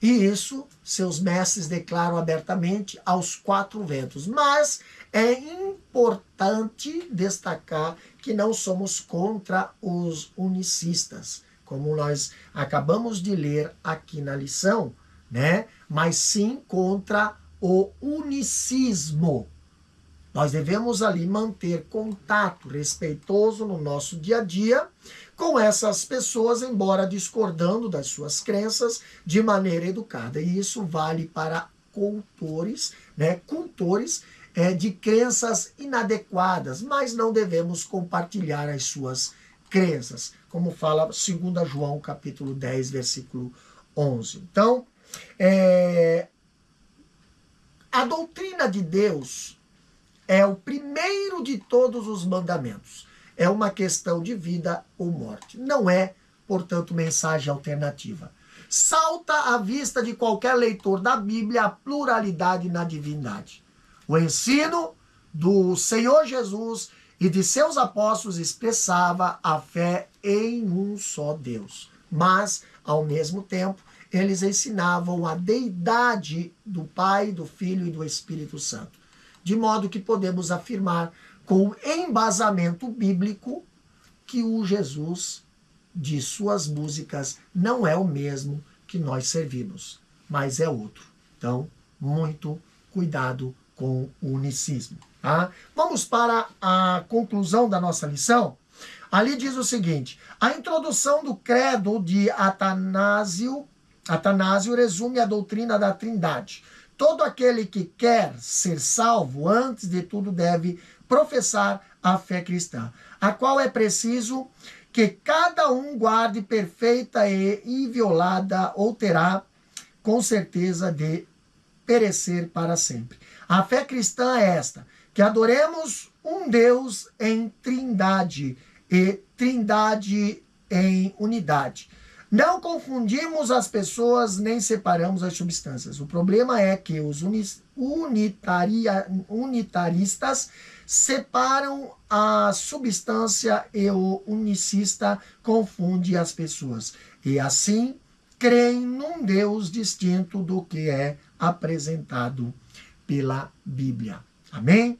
E isso seus mestres declaram abertamente aos quatro ventos. Mas é importante destacar que não somos contra os unicistas, como nós acabamos de ler aqui na lição, né? Mas sim contra o unicismo. Nós devemos ali manter contato respeitoso no nosso dia a dia com essas pessoas, embora discordando das suas crenças de maneira educada. E isso vale para cultores, né, de crenças inadequadas, mas não devemos compartilhar as suas crenças, como fala 2 João capítulo 10, versículo 11. Então, a doutrina de Deus é o primeiro de todos os mandamentos. É uma questão de vida ou morte. Não é, portanto, mensagem alternativa. Salta à vista de qualquer leitor da Bíblia a pluralidade na divindade. O ensino do Senhor Jesus e de seus apóstolos expressava a fé em um só Deus. Mas, ao mesmo tempo, eles ensinavam a deidade do Pai, do Filho e do Espírito Santo. De modo que podemos afirmar com embasamento bíblico que o Jesus de suas músicas não é o mesmo que nós servimos, mas é outro. Então, muito cuidado com o unicismo. Tá? Vamos para a conclusão da nossa lição. Ali diz o seguinte: a introdução do credo de Atanásio resume a doutrina da Trindade. Todo aquele que quer ser salvo, antes de tudo, deve professar a fé cristã, a qual é preciso que cada um guarde perfeita e inviolada, ou terá com certeza de perecer para sempre. A fé cristã é esta: que adoremos um Deus em trindade e trindade em unidade. Não confundimos as pessoas nem separamos as substâncias. O problema é que os unitaristas separam a substância e o unicista confunde as pessoas. E assim creem num Deus distinto do que é apresentado pela Bíblia. Amém?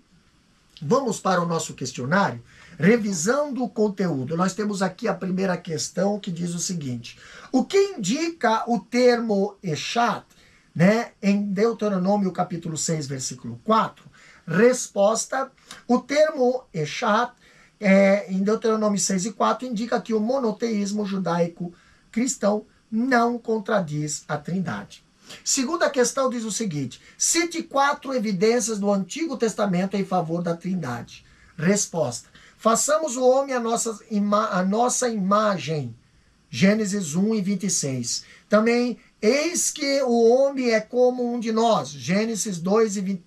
Vamos para o nosso questionário? Revisando o conteúdo, nós temos aqui a primeira questão que diz o seguinte: o que indica o termo Echat, né, em Deuteronômio capítulo 6, versículo 4? Resposta: o termo Echat, em Deuteronômio 6 e 4, indica que o monoteísmo judaico cristão não contradiz a Trindade. Segunda questão diz o seguinte: cite 4 evidências do Antigo Testamento em favor da Trindade. Resposta: façamos o homem a nossa imagem. Gênesis 1 e 26. Também, eis que o homem é como um de nós. Gênesis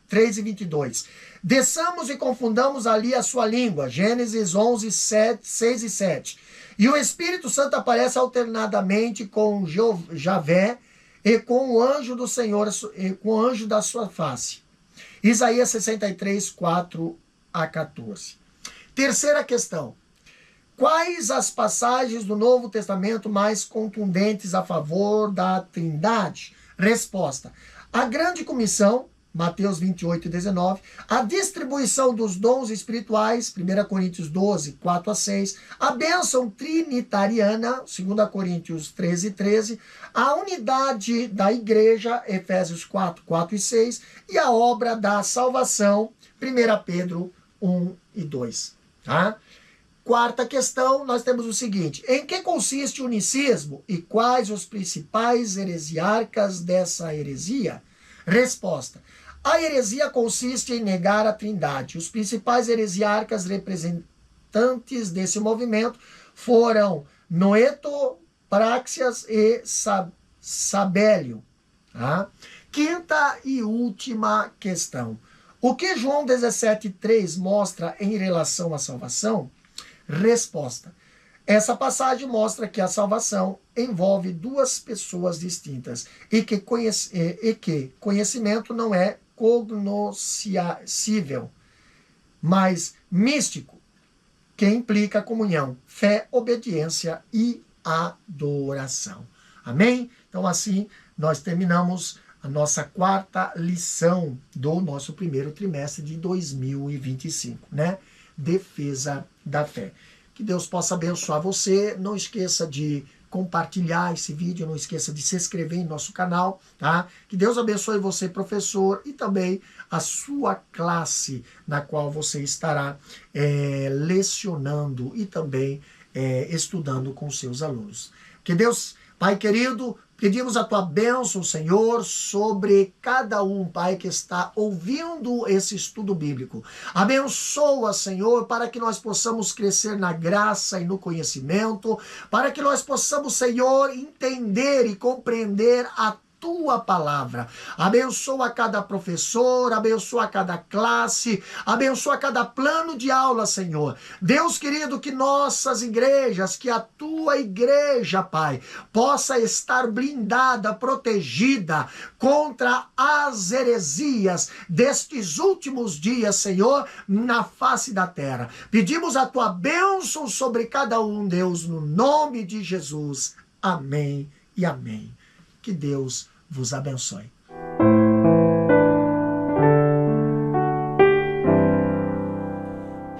3 e 22. Desçamos e confundamos ali a sua língua. Gênesis 11, 6 e 7. E o Espírito Santo aparece alternadamente com Javé e com o anjo do Senhor, e com o anjo da sua face. Isaías 63, 4 a 14. Terceira questão: quais as passagens do Novo Testamento mais contundentes a favor da Trindade? Resposta: a grande comissão, Mateus 28 e 19, a distribuição dos dons espirituais, 1 Coríntios 12, 4 a 6, a bênção trinitariana, 2 Coríntios 13 e 13, a unidade da igreja, Efésios 4, 4 e 6, e a obra da salvação, 1 Pedro 1 e 2. Tá? Quarta questão, nós temos o seguinte: em que consiste o unicismo e quais os principais heresiarcas dessa heresia? Resposta: a heresia consiste em negar a Trindade. Os principais heresiarcas representantes desse movimento foram Noeto, Praxias e Sabélio. Tá? Quinta e última questão: o que João 17,3 mostra em relação à salvação? Resposta: essa passagem mostra que a salvação envolve duas pessoas distintas e que conhecimento não é cognoscível, mas místico, que implica comunhão, fé, obediência e adoração. Amém? Então assim nós terminamos a nossa quarta lição do nosso primeiro trimestre de 2025, né? Defesa da fé. Que Deus possa abençoar você. Não esqueça de compartilhar esse vídeo, não esqueça de se inscrever em nosso canal, tá? Que Deus abençoe você, professor, e também a sua classe, na qual você estará lecionando e também estudando com seus alunos. Que Deus, Pai querido, pedimos a tua bênção, Senhor, sobre cada um, Pai, que está ouvindo esse estudo bíblico. Abençoa, Senhor, para que nós possamos crescer na graça e no conhecimento, para que nós possamos, Senhor, entender e compreender a tua palavra. Abençoa cada professor, abençoa cada classe, abençoa cada plano de aula, Senhor. Deus querido, que nossas igrejas, que a tua igreja, Pai, possa estar blindada, protegida contra as heresias destes últimos dias, Senhor, na face da terra. Pedimos a tua bênção sobre cada um, Deus, no nome de Jesus. Amém e amém. Que Deus vos abençoe.